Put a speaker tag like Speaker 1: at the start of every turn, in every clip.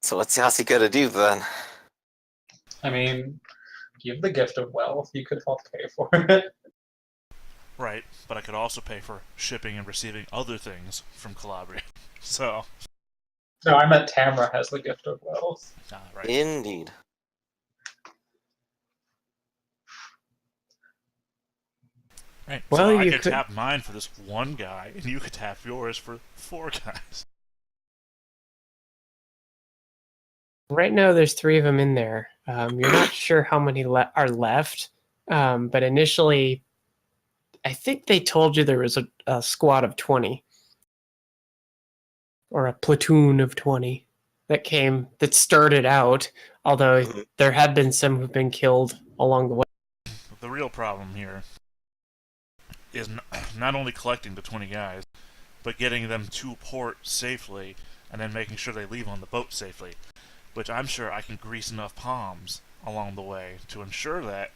Speaker 1: So what's Yasi gonna do then?
Speaker 2: I mean, give the gift of wealth. You could help pay for it.
Speaker 3: Right, but I could also pay for shipping and receiving other things from Calabria. So,
Speaker 2: No, I meant Tamra has the gift of wealth.
Speaker 3: right.
Speaker 1: Indeed.
Speaker 3: Right.
Speaker 4: Well,
Speaker 3: So I
Speaker 4: you
Speaker 3: could
Speaker 4: could-
Speaker 3: tap mine for this one guy, and you could tap yours for 4 guys.
Speaker 4: Right now, there's 3 of them in there. You're not sure how many are left, but initially, I think they told you there was a squad of 20 or a platoon of 20 that started out. Although
Speaker 1: Mhm.
Speaker 4: there have been some who've been killed along the way.
Speaker 3: The real problem here is not only collecting the 20 guys, but getting them to port safely, and then making sure they leave on the boat safely. Which I'm sure I can grease enough palms along the way to ensure that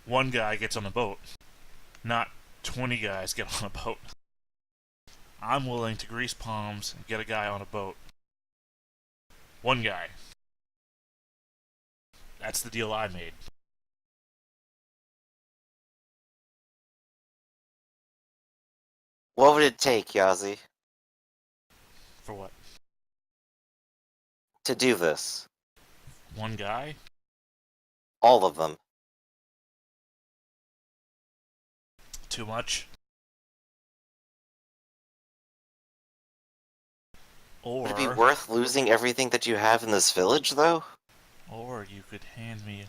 Speaker 3: one guy gets on a boat, not 20 guys get on a boat. I'm willing to grease palms and get a guy on a boat. One guy. That's the deal I made.
Speaker 1: What would it take, Yazi,
Speaker 3: For what?
Speaker 1: to do this?
Speaker 3: One guy?
Speaker 1: All of them.
Speaker 3: Too much?
Speaker 1: Would it be
Speaker 3: Or
Speaker 1: worth losing everything that you have in this village, though?
Speaker 3: you could hand me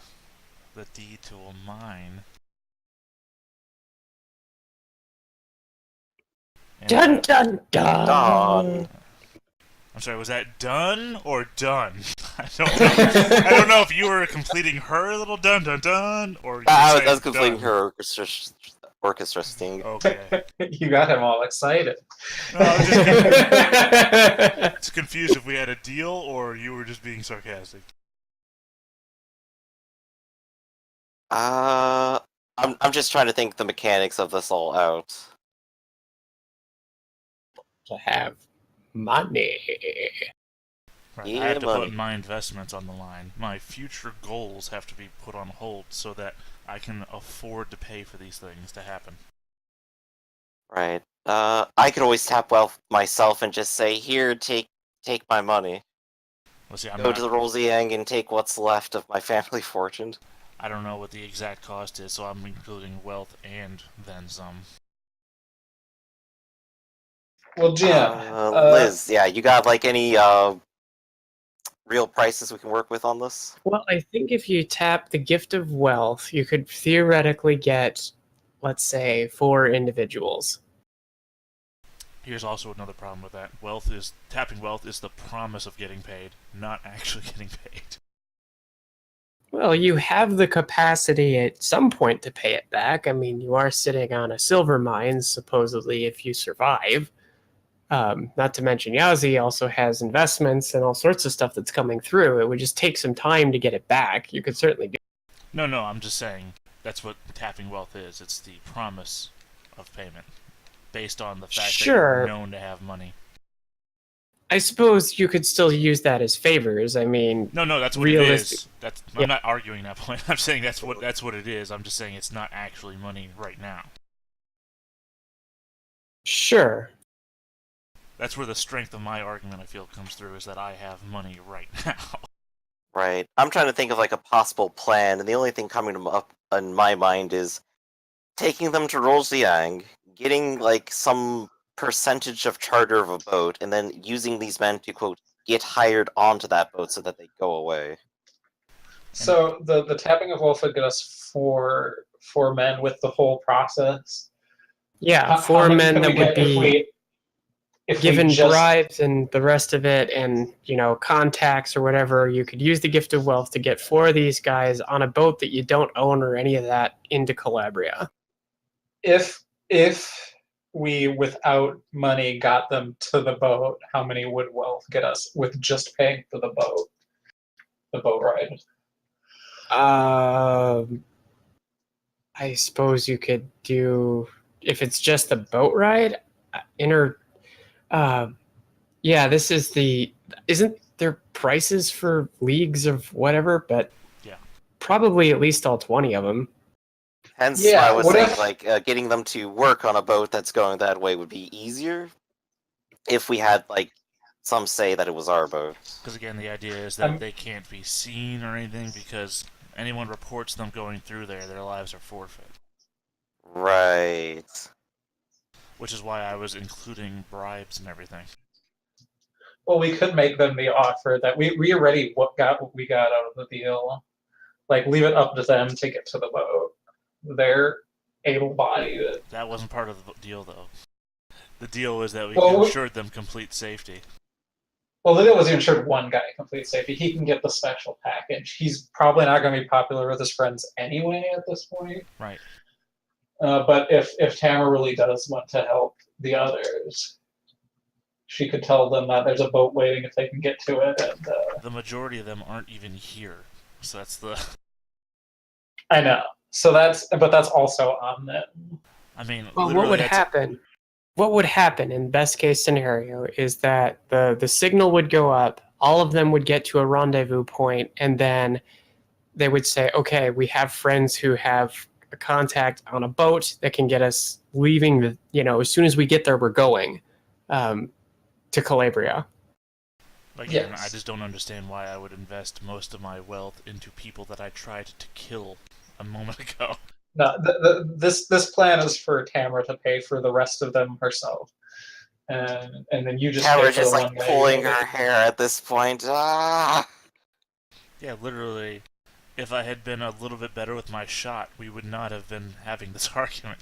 Speaker 3: the deed to a mine. And
Speaker 4: Dun dun dun!
Speaker 1: Done.
Speaker 3: I'm sorry, was that done or done? I don't know. I don't know if you were completing her little dun dun dun or you
Speaker 1: I
Speaker 3: were
Speaker 1: was
Speaker 3: saying
Speaker 1: completing
Speaker 3: done.
Speaker 1: her orchestra sting.
Speaker 3: Okay.
Speaker 2: You got him all excited.
Speaker 3: No, I was just it's confused if we had a deal or you were just being sarcastic.
Speaker 1: I'm just trying to think the mechanics of this all out.
Speaker 4: To have money.
Speaker 3: Right,
Speaker 1: Yeah,
Speaker 3: I have to
Speaker 1: money.
Speaker 3: put my investments on the line. My future goals have to be put on hold so that I can afford to pay for these things to happen.
Speaker 1: Right. I could always tap wealth myself and just say, "Here, take my money.
Speaker 3: Let's see,
Speaker 1: Go to the Rosiang and take what's left of my family fortune."
Speaker 3: I don't know what the exact cost is, so I'm including wealth and then some.
Speaker 2: Well, Jim,
Speaker 1: Liz, yeah, you got like any real prices we can work with on this?
Speaker 4: Well, I think if you tap the gift of wealth, you could theoretically get, let's say, 4 individuals.
Speaker 3: Here's also another problem with that. Tapping wealth is the promise of getting paid, not actually getting paid.
Speaker 4: Well, you have the capacity at some point to pay it back. I mean, you are sitting on a silver mine, supposedly, if you survive. Not to mention, Yazi also has investments and all sorts of stuff that's coming through. It would just take some time to get it back. You could certainly do.
Speaker 3: No, I'm just saying that's what tapping wealth is. It's the promise of payment, based on the fact that you're known to have money.
Speaker 4: I suppose you could still use that as favors. I mean,
Speaker 3: No, that's what it is. I'm not arguing that point. I'm saying that's what it is. I'm just saying it's not actually money right now.
Speaker 4: Sure.
Speaker 3: That's where the strength of my argument, I feel, comes through, is that I have money right now.
Speaker 1: Right. I'm trying to think of like a possible plan, and the only thing coming up in my mind is taking them to Roljiang, getting like some percentage of charter of a boat, and then using these men to, quote, get hired onto that boat so that they go away.
Speaker 2: so the tapping of wealth would get us four men with the whole process.
Speaker 4: Yeah, 4 men that would be given bribes and the rest of it, and contacts or whatever. You could use the gift of wealth to get 4 of these guys on a boat that you don't own or any of that into Calabria.
Speaker 2: If we without money got them to the boat, how many would wealth get us with just paying for the boat ride?
Speaker 4: I suppose you could do, if it's just the boat ride, yeah, this is isn't their prices for leagues of whatever, but
Speaker 3: Yeah.
Speaker 4: probably at least all 20 of them.
Speaker 1: Hence,
Speaker 2: Yeah,
Speaker 1: I was
Speaker 2: what
Speaker 1: saying,
Speaker 2: if-
Speaker 1: like, getting them to work on a boat that's going that way would be easier if we had, like, some say that it was our boat.
Speaker 3: Because again, the idea is that
Speaker 2: Um,
Speaker 3: they can't be seen or anything because anyone reports them going through there, their lives are forfeit.
Speaker 1: Right.
Speaker 3: Which is why I was including bribes and everything.
Speaker 2: Well, we could make them the offer that we already got what we got out of the deal. Like, leave it up to them to get to the boat. They're able-bodied.
Speaker 3: That wasn't part of the deal, though. The deal was that we
Speaker 2: Well,
Speaker 3: ensured them complete safety.
Speaker 2: Well, the deal was ensured one guy complete safety. He can get the special package. He's probably not going to be popular with his friends anyway at this point.
Speaker 3: Right.
Speaker 2: But if Tamara really does want to help the others, she could tell them that there's a boat waiting if they can get to it. And
Speaker 3: The majority of them aren't even here. So that's the...
Speaker 2: I know. So that's also on them.
Speaker 3: I mean,
Speaker 4: Well,
Speaker 3: literally
Speaker 4: what would
Speaker 3: that's-
Speaker 4: happen? What would happen in best case scenario is that the signal would go up, all of them would get to a rendezvous point, and then they would say, okay, we have friends who have a contact on a boat that can get us leaving the, as soon as we get there, we're going to Calabria.
Speaker 3: Again, I
Speaker 2: Yes.
Speaker 3: just don't understand why I would invest most of my wealth into people that I tried to kill a moment ago.
Speaker 2: No, this plan is for Tamara to pay for the rest of them herself, and then you just pay
Speaker 1: Tamara
Speaker 2: for
Speaker 1: just,
Speaker 2: the
Speaker 1: like,
Speaker 2: one that
Speaker 1: pulling
Speaker 2: you
Speaker 1: her hair at this point. Ah!
Speaker 3: Yeah, literally, if I had been a little bit better with my shot, we would not have been having this argument.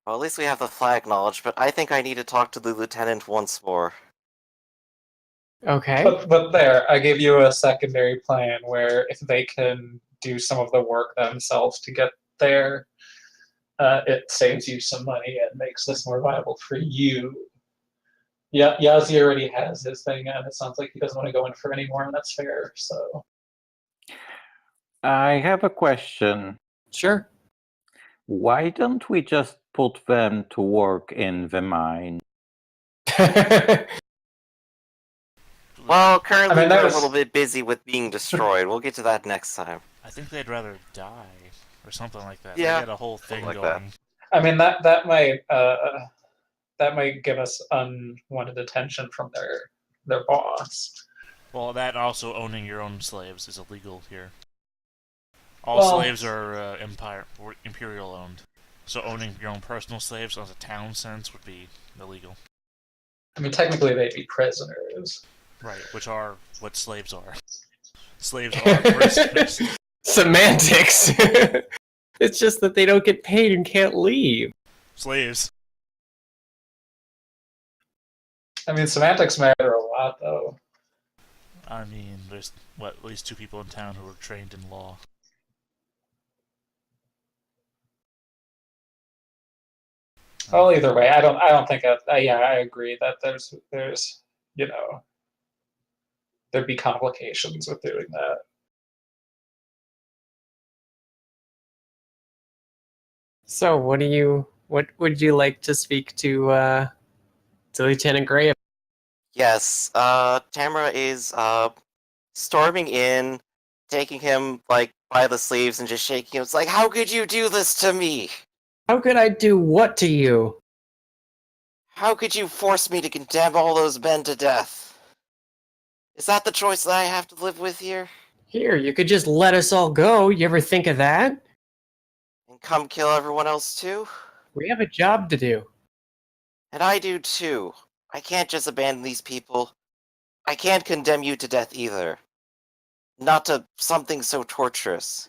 Speaker 1: Well, at least we have the flag knowledge, but I think I need to talk to the lieutenant once more.
Speaker 4: Okay.
Speaker 2: But there, I gave you a secondary plan where if they can do some of the work themselves to get there, it saves you some money and makes this more viable for you. Yeah, Yazi already has his thing, and it sounds like he doesn't want to go in for any more, and that's fair. So
Speaker 5: I have a question.
Speaker 4: Sure.
Speaker 5: Why don't we just put them to work in the mine?
Speaker 1: Well, currently
Speaker 2: that
Speaker 1: we're
Speaker 2: was-
Speaker 1: a little bit busy with being destroyed. We'll get to that next time.
Speaker 3: I think they'd rather die, or something like that.
Speaker 1: Yeah,
Speaker 3: They had a whole thing
Speaker 1: like
Speaker 3: going.
Speaker 1: that.
Speaker 2: I mean that might give us unwanted attention from their boss.
Speaker 3: Well, that also owning your own slaves is illegal here. All
Speaker 2: Well-
Speaker 3: slaves are imperial owned. So owning your own personal slaves as a town sense would be illegal.
Speaker 2: I mean, technically they'd be prisoners.
Speaker 3: Right, which are what slaves are. Slaves are prisoners.
Speaker 4: Semantics. It's just that they don't get paid and can't leave.
Speaker 3: Slaves.
Speaker 2: I mean, semantics matter a lot, though.
Speaker 3: I mean, there's, at least 2 people in town who are trained in law.
Speaker 2: Well, either way, I don't think yeah, I agree that there's there'd be complications with doing that.
Speaker 4: So, what would you like to speak to Lieutenant Gray?
Speaker 1: Yes, Tamara is, storming in, taking him, like, by the sleeves and just shaking him. It's like, how could you do this to me?
Speaker 4: How could I do what to you?
Speaker 1: How could you force me to condemn all those men to death? Is that the choice that I have to live with here?
Speaker 4: Here, you could just let us all go. You ever think of that?
Speaker 1: And come kill everyone else too?
Speaker 4: We have a job to do.
Speaker 1: And I do too. I can't just abandon these people. I can't condemn you to death either. Not to something so torturous.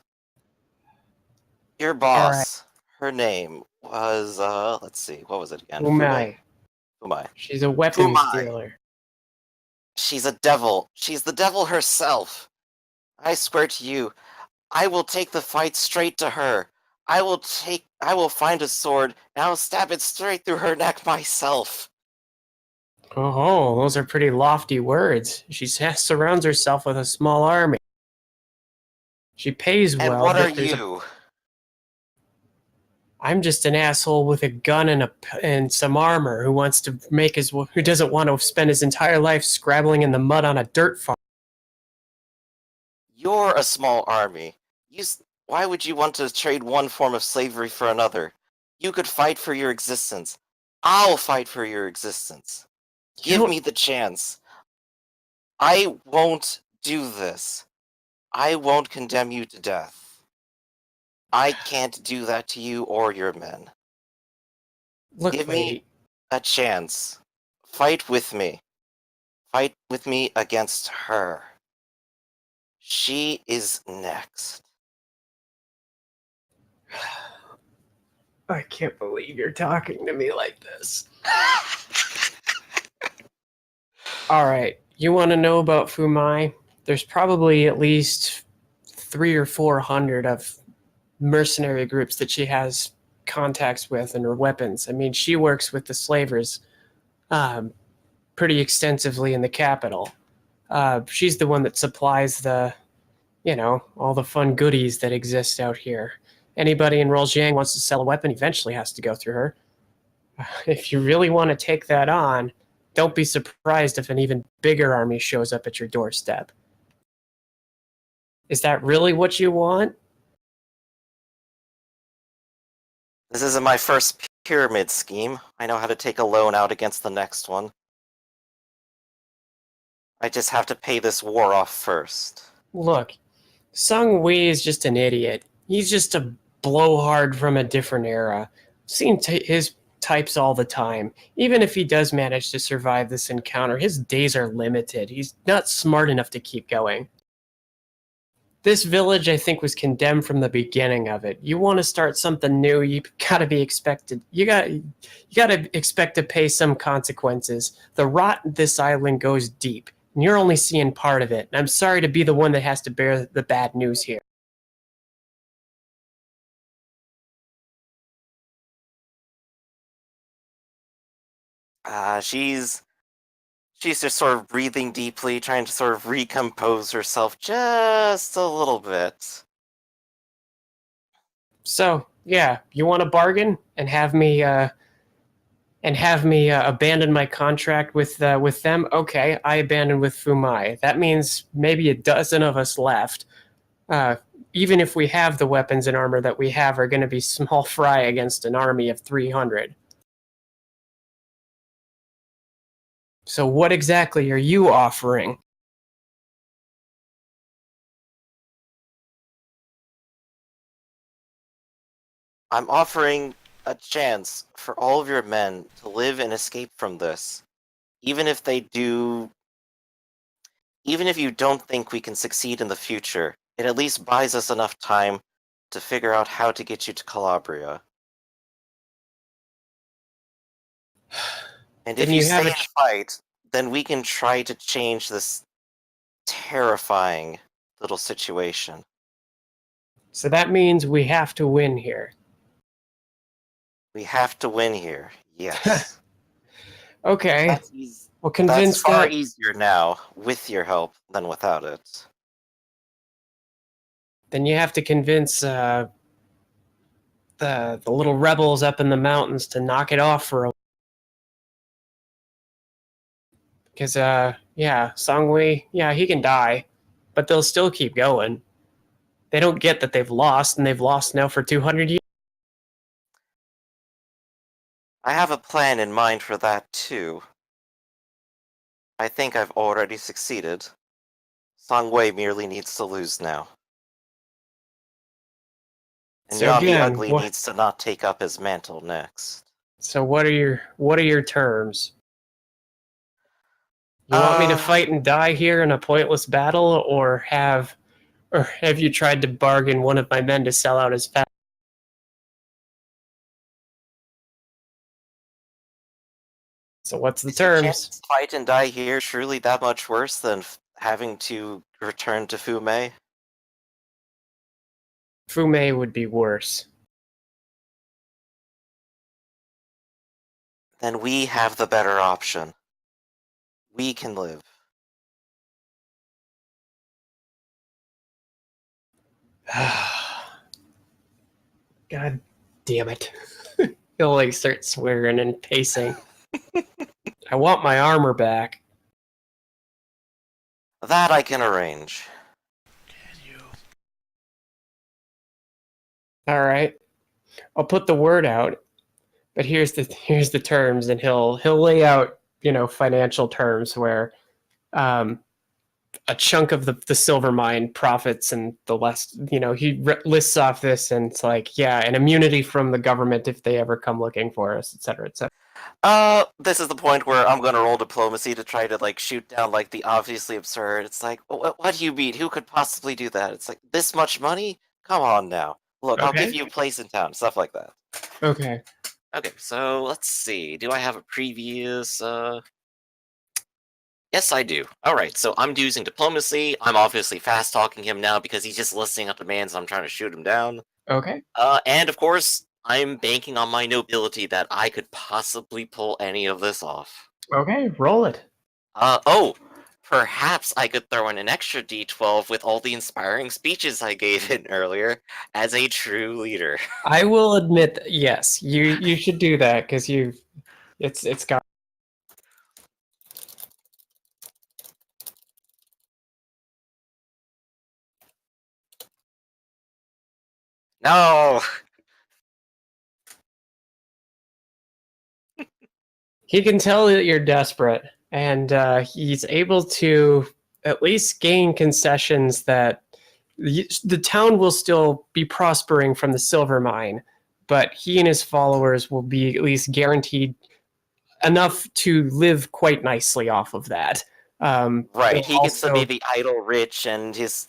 Speaker 1: Your boss, her name was, let's see, what was it again?
Speaker 4: Umai.
Speaker 1: Umai.
Speaker 4: She's a weapons
Speaker 1: Umai.
Speaker 4: dealer.
Speaker 1: She's a devil. She's the devil herself. I swear to you, I will take the fight straight to her. I will find a sword, and I will stab it straight through her neck myself.
Speaker 4: Oh, those are pretty lofty words. She surrounds herself with a small army. She pays
Speaker 1: And
Speaker 4: well.
Speaker 1: what
Speaker 4: but
Speaker 1: are
Speaker 4: there's
Speaker 1: you?
Speaker 4: I'm just an asshole with a gun and some armor who doesn't want to spend his entire life scrabbling in the mud on a dirt farm.
Speaker 1: You're a small army. Why would you want to trade one form of slavery for another? You could fight for your existence. I'll fight for your existence. Give me the chance. I won't do this. I won't condemn you to death. I can't do that to you or your men.
Speaker 4: Look,
Speaker 1: Give
Speaker 4: lady.
Speaker 1: me a chance. Fight with me. Fight with me against her. She is next.
Speaker 4: I can't believe you're talking to me like this. All right, you want to know about Fumai? There's probably at least 300 or 400 of mercenary groups that she has contacts with and her weapons. I mean, she works with the slavers pretty extensively in the capital. She's the one that supplies all the fun goodies that exist out here. Anybody in Roljiang wants to sell a weapon eventually has to go through her. If you really want to take that on, don't be surprised if an even bigger army shows up at your doorstep. Is that really what you want?
Speaker 1: This isn't my first pyramid scheme. I know how to take a loan out against the next one. I just have to pay this war off first.
Speaker 4: Look, Sung Wei is just an idiot. He's just a blowhard from a different era. I've seen his types all the time. Even if he does manage to survive this encounter, his days are limited. He's not smart enough to keep going. This village, I think, was condemned from the beginning of it. You want to start something new, you gotta expect to pay some consequences. The rot in this island goes deep, and you're only seeing part of it. And I'm sorry to be the one that has to bear the bad news here.
Speaker 1: She's just sort of breathing deeply, trying to sort of recompose herself just a little bit.
Speaker 4: So, yeah, you want to bargain and have me abandon my contract with them? Okay, I abandon with Fumai. That means maybe a dozen of us left. Even if we have the weapons and armor that we have, are going to be small fry against an army of 300. So what exactly are you offering?
Speaker 1: I'm offering a chance for all of your men to live and escape from this. Even if you don't think we can succeed in the future, it at least buys us enough time to figure out how to get you to Calabria. And if
Speaker 4: Then
Speaker 1: you
Speaker 4: you have
Speaker 1: stay
Speaker 4: a
Speaker 1: and fight, then we can try to change this terrifying little situation.
Speaker 4: So that means we have to win here.
Speaker 1: We have to win here, yes.
Speaker 4: Okay. Well,
Speaker 1: That's
Speaker 4: convince
Speaker 1: far
Speaker 4: that.
Speaker 1: easier now, with your help, than without it.
Speaker 4: Then you have to convince the little rebels up in the mountains to knock it off for a. Because Songwei, yeah, he can die, but they'll still keep going. They don't get that they've lost, and they've lost now for 200 years.
Speaker 1: I have a plan in mind for that, too. I think I've already succeeded. Songwei merely needs to lose now. And
Speaker 4: So
Speaker 1: Yan the
Speaker 4: again,
Speaker 1: Ugly needs to not take up his mantle next.
Speaker 4: So what are your terms? You want me to fight and die here in a pointless battle, or have you tried to bargain one of my men to sell out his fat? So what's the
Speaker 1: If you can't
Speaker 4: terms?
Speaker 1: fight and die here, surely that much worse than having to return to Fumei?
Speaker 4: Fumei would be worse.
Speaker 1: Then we have the better option. We can live.
Speaker 4: God damn it. He'll like start swearing and pacing. I want my armor back.
Speaker 1: That I can arrange.
Speaker 3: Can you?
Speaker 4: All right. I'll put the word out, but here's the terms, and he'll lay out, financial terms where a chunk of the silver mine profits, and the less, he lists off this, and it's like, yeah, an immunity from the government if they ever come looking for us, et cetera, et cetera.
Speaker 1: This is the point where I'm gonna roll diplomacy to try to like shoot down like the obviously absurd. It's like, what do you mean? Who could possibly do that? It's like, this much money? Come on now. Look, I'll give
Speaker 4: Okay.
Speaker 1: you a place in town, stuff like that.
Speaker 4: Okay.
Speaker 1: Okay, so let's see. Do I have a previous? Yes, I do. All right, so I'm using diplomacy. I'm obviously fast talking him now because he's just listing out demands. I'm trying to shoot him down.
Speaker 4: Okay.
Speaker 1: And of course, I'm banking on my nobility that I could possibly pull any of this off.
Speaker 4: Okay. Roll it.
Speaker 1: Oh, perhaps I could throw in an extra D12 with all the inspiring speeches I gave in earlier as a true leader.
Speaker 4: I will admit, yes, you should do that because it's got.
Speaker 1: No!
Speaker 4: He can tell that you're desperate, and he's able to at least gain concessions that the town will still be prospering from the silver mine, but he and his followers will be at least guaranteed enough to live quite nicely off of that.
Speaker 1: Right, he gets to
Speaker 4: also-
Speaker 1: be the idle rich, and his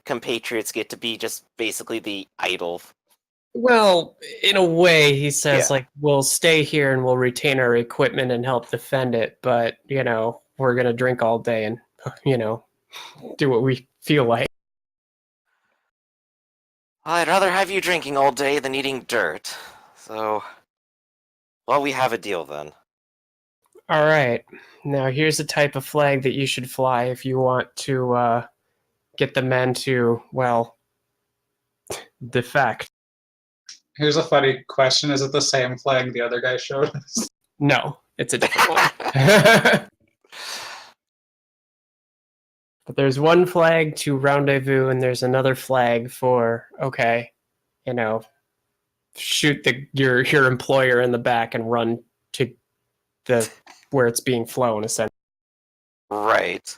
Speaker 1: compatriots get to be just basically the idle.
Speaker 4: Well, in a way, he says,
Speaker 1: Yeah.
Speaker 4: like, we'll stay here and we'll retain our equipment and help defend it, but, we're going to drink all day and, do what we feel like.
Speaker 1: I'd rather have you drinking all day than eating dirt. So, well, we have a deal then.
Speaker 4: All right. Now, here's a type of flag that you should fly if you want to get the men to, well, defect.
Speaker 2: Here's a funny question: is it the same flag the other guy showed us?
Speaker 4: No, it's a different one. But there's one flag to rendezvous, and there's another flag for, okay, shoot your employer in the back and run to the where it's being flown, essentially.
Speaker 1: Right.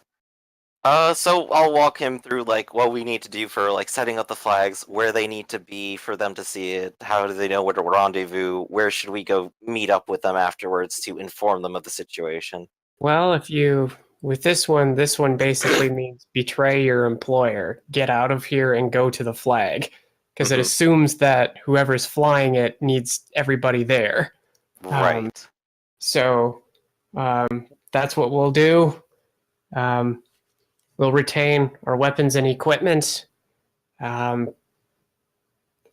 Speaker 1: So I'll walk him through like what we need to do for like setting up the flags, where they need to be for them to see it, how do they know where to rendezvous, where should we go meet up with them afterwards to inform them of the situation.
Speaker 4: Well, with this one basically means betray your employer, get out of here and go to the flag, because it
Speaker 1: Mhm.
Speaker 4: assumes that whoever's flying it needs everybody there.
Speaker 1: Right.
Speaker 4: So that's what we'll do. We'll retain our weapons and equipment, and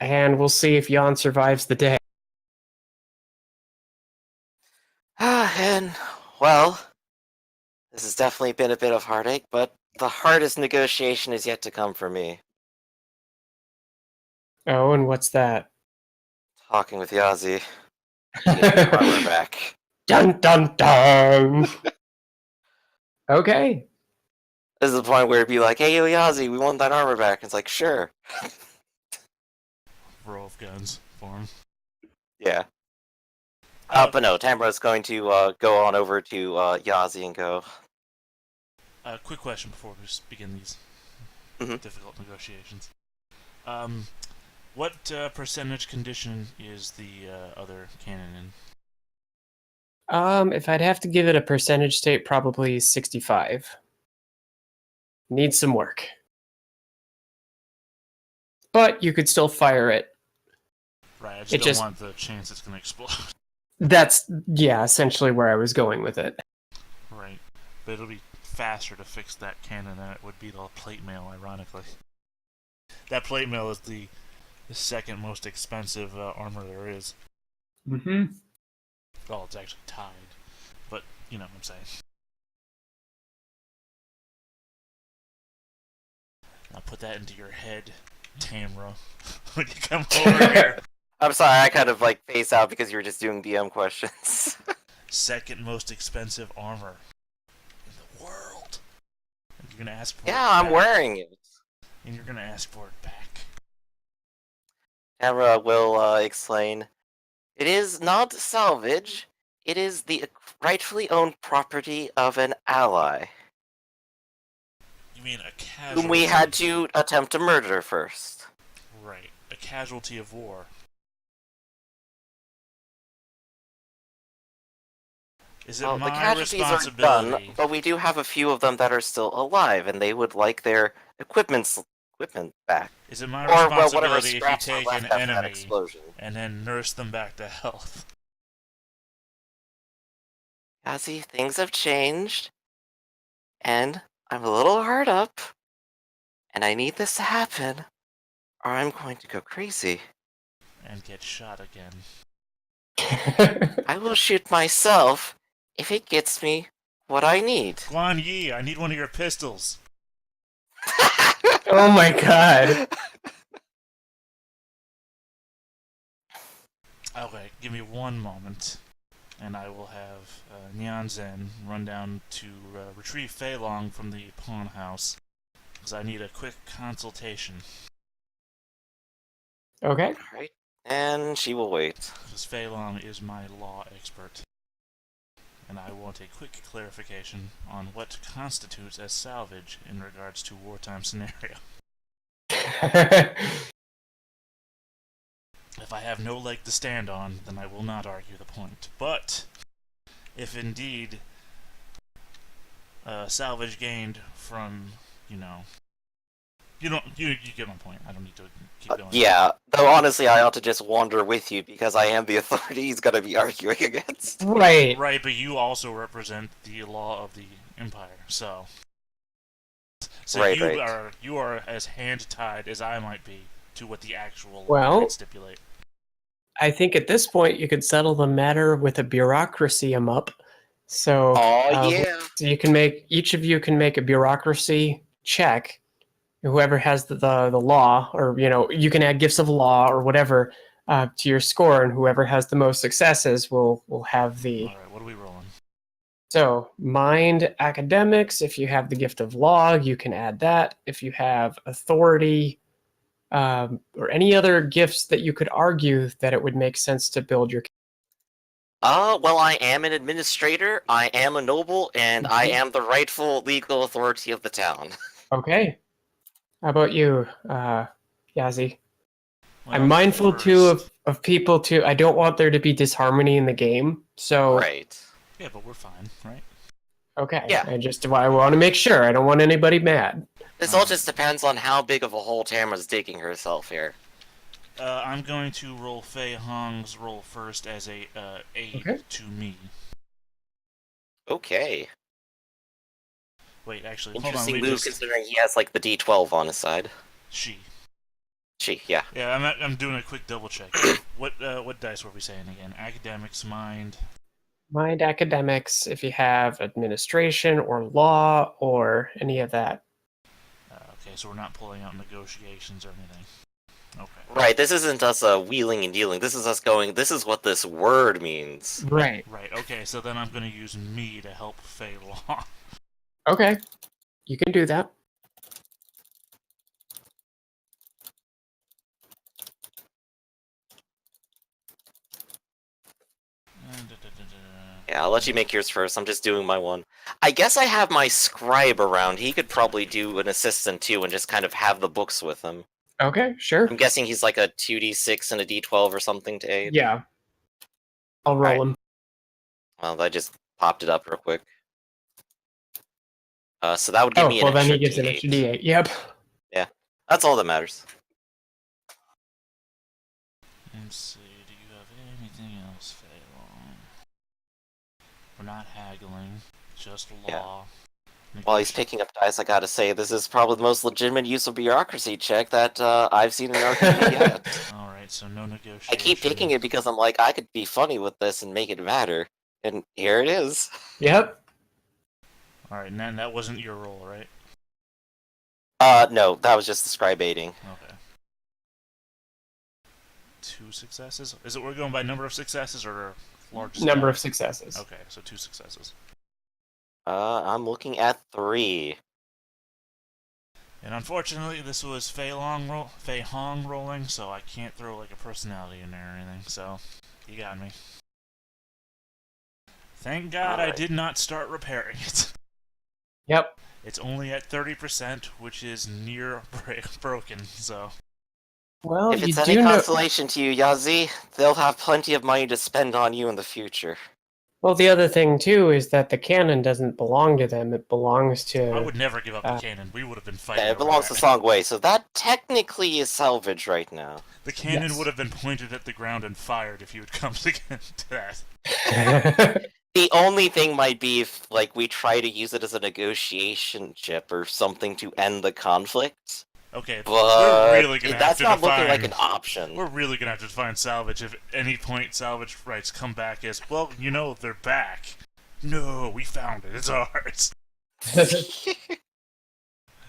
Speaker 4: we'll see if Jan survives the day.
Speaker 1: And well, this has definitely been a bit of heartache, but the hardest negotiation is yet to come for me.
Speaker 4: Oh, and what's that?
Speaker 1: Talking with Yazi. To get my armor back.
Speaker 4: Dun dun dun. Okay.
Speaker 1: This is the point where it'd be like, hey, yo, Yazi, we want that armor back. It's like, sure.
Speaker 3: Row of guns for him.
Speaker 1: Yeah. But no, Tamra's going to go on over to Yazi and go,
Speaker 3: Quick question before we begin these
Speaker 1: Mhm.
Speaker 3: difficult negotiations. What percentage condition is the other cannon in?
Speaker 4: If I'd have to give it a percentage state, probably 65. Needs some work. But you could still fire it.
Speaker 3: Right, I just
Speaker 4: It
Speaker 3: don't
Speaker 4: just-
Speaker 3: want the chance it's going to explode.
Speaker 4: That's, essentially where I was going with it.
Speaker 3: Right. But it'll be faster to fix that cannon than it would be the plate mail, ironically. That plate mail is the second most expensive armor there is.
Speaker 4: Mm-hmm.
Speaker 3: Well, it's actually tied. But, you know what I'm saying. Now put that into your head, Tamra, when you come over here.
Speaker 1: I'm sorry, I kind of like phased out because you were just doing DM questions.
Speaker 3: Second most expensive armor in the world. And you're gonna ask for it
Speaker 1: Yeah, I'm
Speaker 3: back.
Speaker 1: wearing it.
Speaker 3: And you're gonna ask for it back.
Speaker 1: Tamara will explain. It is not salvage. It is the rightfully owned property of an ally,
Speaker 3: You mean a casualty?
Speaker 1: whom we had to attempt to murder first.
Speaker 3: Right. A casualty of war. Is it
Speaker 1: Well, the
Speaker 3: my
Speaker 1: casualties are
Speaker 3: responsibility?
Speaker 1: done, but we do have a few of them that are still alive, and they would like their equipment back.
Speaker 3: Is it my
Speaker 1: Or, well, whatever
Speaker 3: responsibility if you
Speaker 1: scraps were
Speaker 3: take an
Speaker 1: left after that
Speaker 3: enemy
Speaker 1: explosion.
Speaker 3: and then nurse them back to health?
Speaker 1: Cassie, things have changed, and I'm a little hard up, and I need this to happen, or I'm going to go crazy.
Speaker 3: And get shot again.
Speaker 1: I will shoot myself if it gets me what I need.
Speaker 3: Guan Yi, I need one of your pistols.
Speaker 4: Oh my god.
Speaker 3: Okay, give me one moment, and I will have Nyan Zen run down to retrieve Fei Long from the pawn house, because I need a quick consultation.
Speaker 4: Okay.
Speaker 1: Alright, and she will wait.
Speaker 3: Because Fei Long is my law expert, and I want a quick clarification on what constitutes as salvage in regards to wartime scenario. If I have no leg to stand on, then I will not argue the point. But if indeed salvage gained from, you get my point. I don't need to keep going.
Speaker 1: Yeah, though honestly I ought to just wander with you because I am the authority he's gonna be arguing against.
Speaker 4: Right.
Speaker 3: Right, but you also represent the law of the Empire, so
Speaker 1: Right,
Speaker 3: you are as hand tied as I might be to what the actual law
Speaker 4: Well-
Speaker 3: might stipulate.
Speaker 4: I think at this point you could settle the matter with a bureaucracy up. So,
Speaker 1: Oh yeah.
Speaker 4: so you can each of you can make a bureaucracy check. Whoever has the law, or you can add gifts of law or whatever to your score, and whoever has the most successes will have the.
Speaker 3: All right, what are we rolling?
Speaker 4: So, mind academics. If you have the gift of law, you can add that. If you have authority. Or any other gifts that you could argue that it would make sense to build your.
Speaker 1: Well, I am an administrator, I am a noble, and I am the rightful legal authority of the town.
Speaker 4: Okay. How about you, Yazi?
Speaker 3: Well,
Speaker 4: I'm mindful too
Speaker 3: first-
Speaker 4: of people too. I don't want there to be disharmony in the game. So
Speaker 1: Right.
Speaker 3: Yeah, but we're fine, right?
Speaker 4: okay.
Speaker 1: Yeah.
Speaker 4: I want to make sure. I don't want anybody mad.
Speaker 1: This all just depends on how big of a hole Tamara's digging herself here.
Speaker 3: I'm going to roll Fei Hong's roll first as a aid
Speaker 4: Okay.
Speaker 3: to me.
Speaker 1: Okay.
Speaker 3: Wait, actually, hold on.
Speaker 1: Interesting
Speaker 3: Let
Speaker 1: move
Speaker 3: me just...
Speaker 1: considering he has like the D12 on his side.
Speaker 3: She.
Speaker 1: Yeah.
Speaker 3: Yeah, I'm doing a quick double check. What dice were we saying again? Academics, mind.
Speaker 4: Mind academics. If you have administration or law or any of that.
Speaker 3: Okay, so we're not pulling out negotiations or anything. Okay.
Speaker 1: Right, this isn't us wheeling and dealing. This is us going, this is what this word means.
Speaker 4: Right.
Speaker 3: Right. Okay, so then I'm going to use me to help Fei Long.
Speaker 4: Okay. You can do that.
Speaker 1: Yeah, I'll let you make yours first. I'm just doing my one. I guess I have my scribe around. He could probably do an assistant too and just kind of have the books with him.
Speaker 4: Okay, sure.
Speaker 1: I'm guessing he's like a 2d6 and a d12 or something to aid.
Speaker 4: Yeah. I'll roll
Speaker 1: Alright.
Speaker 4: him.
Speaker 1: Well, I just popped it up real quick. So that would give me an
Speaker 4: then
Speaker 1: extra
Speaker 4: he gets an
Speaker 1: D8.
Speaker 4: extra D8. Yep.
Speaker 1: That's all that matters.
Speaker 3: Let's see, do you have anything else, Fei Long? We're not haggling, just
Speaker 1: Yeah.
Speaker 3: law.
Speaker 1: While he's picking up dice, I gotta say, this is probably the most legitimate use of bureaucracy check that I've seen in RPG yet.
Speaker 3: Alright, so no negotiation.
Speaker 1: I keep picking it because I'm like, I could be funny with this and make it matter. And here it is.
Speaker 4: Yep.
Speaker 3: Alright, and then that wasn't your roll, right?
Speaker 1: No, that was just the scribe baiting.
Speaker 3: Okay. 2 successes. Is it we're going by number of successes or largest
Speaker 4: Number
Speaker 3: guy?
Speaker 4: of successes.
Speaker 3: Okay, so 2 successes.
Speaker 1: I'm looking at 3.
Speaker 3: And unfortunately, this was Fei Hong rolling, so I can't throw like a personality in there or anything. So you got me. Thank God I did not start repairing it.
Speaker 4: Yep.
Speaker 3: It's only at 30%, which is near broken. So
Speaker 4: Well,
Speaker 1: If
Speaker 4: you
Speaker 1: it's any
Speaker 4: do know.
Speaker 1: consolation to you, Yazi, they'll have plenty of money to spend on you in the future.
Speaker 4: Well, the other thing too is that the cannon doesn't belong to them. It belongs to.
Speaker 3: I would never give up the cannon. We would have been fighting.
Speaker 1: Yeah, it
Speaker 3: over
Speaker 1: belongs to
Speaker 3: that.
Speaker 1: Songwei, so that technically is salvage right now.
Speaker 3: The cannon
Speaker 4: Yes.
Speaker 3: would have been pointed at the ground and fired if you had come to that.
Speaker 1: The only thing might be if, like, we try to use it as a negotiation chip or something to end the conflict.
Speaker 3: Okay,
Speaker 1: But
Speaker 3: we're really gonna have
Speaker 1: that's
Speaker 3: to
Speaker 1: not
Speaker 3: define.
Speaker 1: looking like an option.
Speaker 3: We're really gonna have to define salvage if at any point salvage rights come back as, well, you know, they're back. No, we found it. It's ours.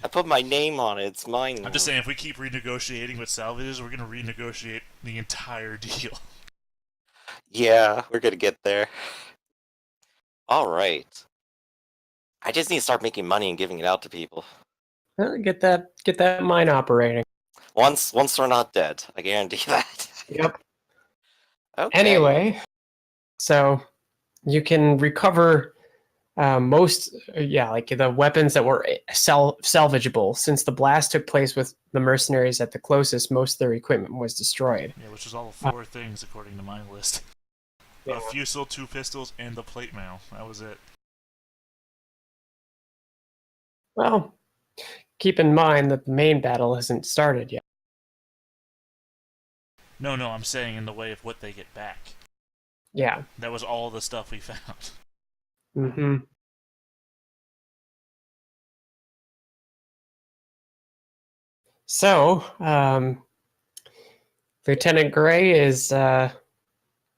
Speaker 1: I put my name on it. It's mine now.
Speaker 3: I'm just saying, if we keep renegotiating with salvages, we're gonna renegotiate the entire deal.
Speaker 1: Yeah, we're gonna get there. Alright. I just need to start making money and giving it out to people.
Speaker 4: Well, get that mine operating.
Speaker 1: Once they're not dead. I guarantee that.
Speaker 4: Yep.
Speaker 1: Okay.
Speaker 4: Anyway, so you can recover most, like the weapons that were salvageable. Since the blast took place with the mercenaries at the closest, most of their equipment was destroyed.
Speaker 3: Yeah, which is all 4 things according to my list.
Speaker 4: Yeah.
Speaker 3: A fusil, 2 pistols, and the plate mail. That was it.
Speaker 4: Well, keep in mind that the main battle hasn't started yet.
Speaker 3: No, I'm saying in the way of what they get back.
Speaker 4: Yeah.
Speaker 3: That was all the stuff we found.
Speaker 4: Mm-hmm. So, Lieutenant Gray is,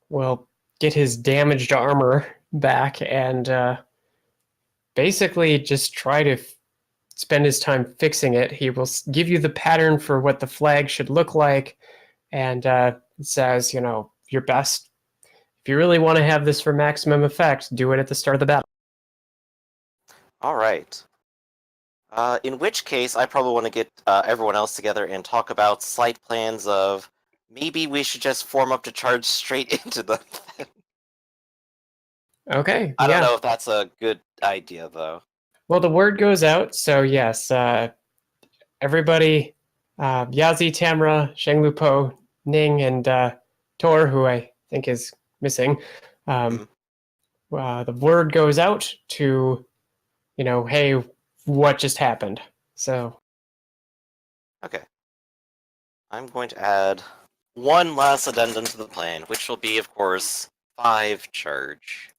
Speaker 4: will get his damaged armor back and basically just try to spend his time fixing it. He will give you the pattern for what the flag should look like and says, your best. If you really want to have this for maximum effect, do it at the start of the battle.
Speaker 1: Alright. In which case, I probably want to get everyone else together and talk about slight plans of maybe we should just form up to charge straight into them.
Speaker 4: Okay.
Speaker 1: I don't know if that's a good idea, though.
Speaker 4: Well, the word goes out, so yes, everybody, Yazi, Tamra, Sheng Lupo, Ning, and Tor, who I think is missing, the word goes out to, hey, what just happened? So.
Speaker 1: Okay. I'm going to add one last addendum to the plan, which will be, of course, 5 charge.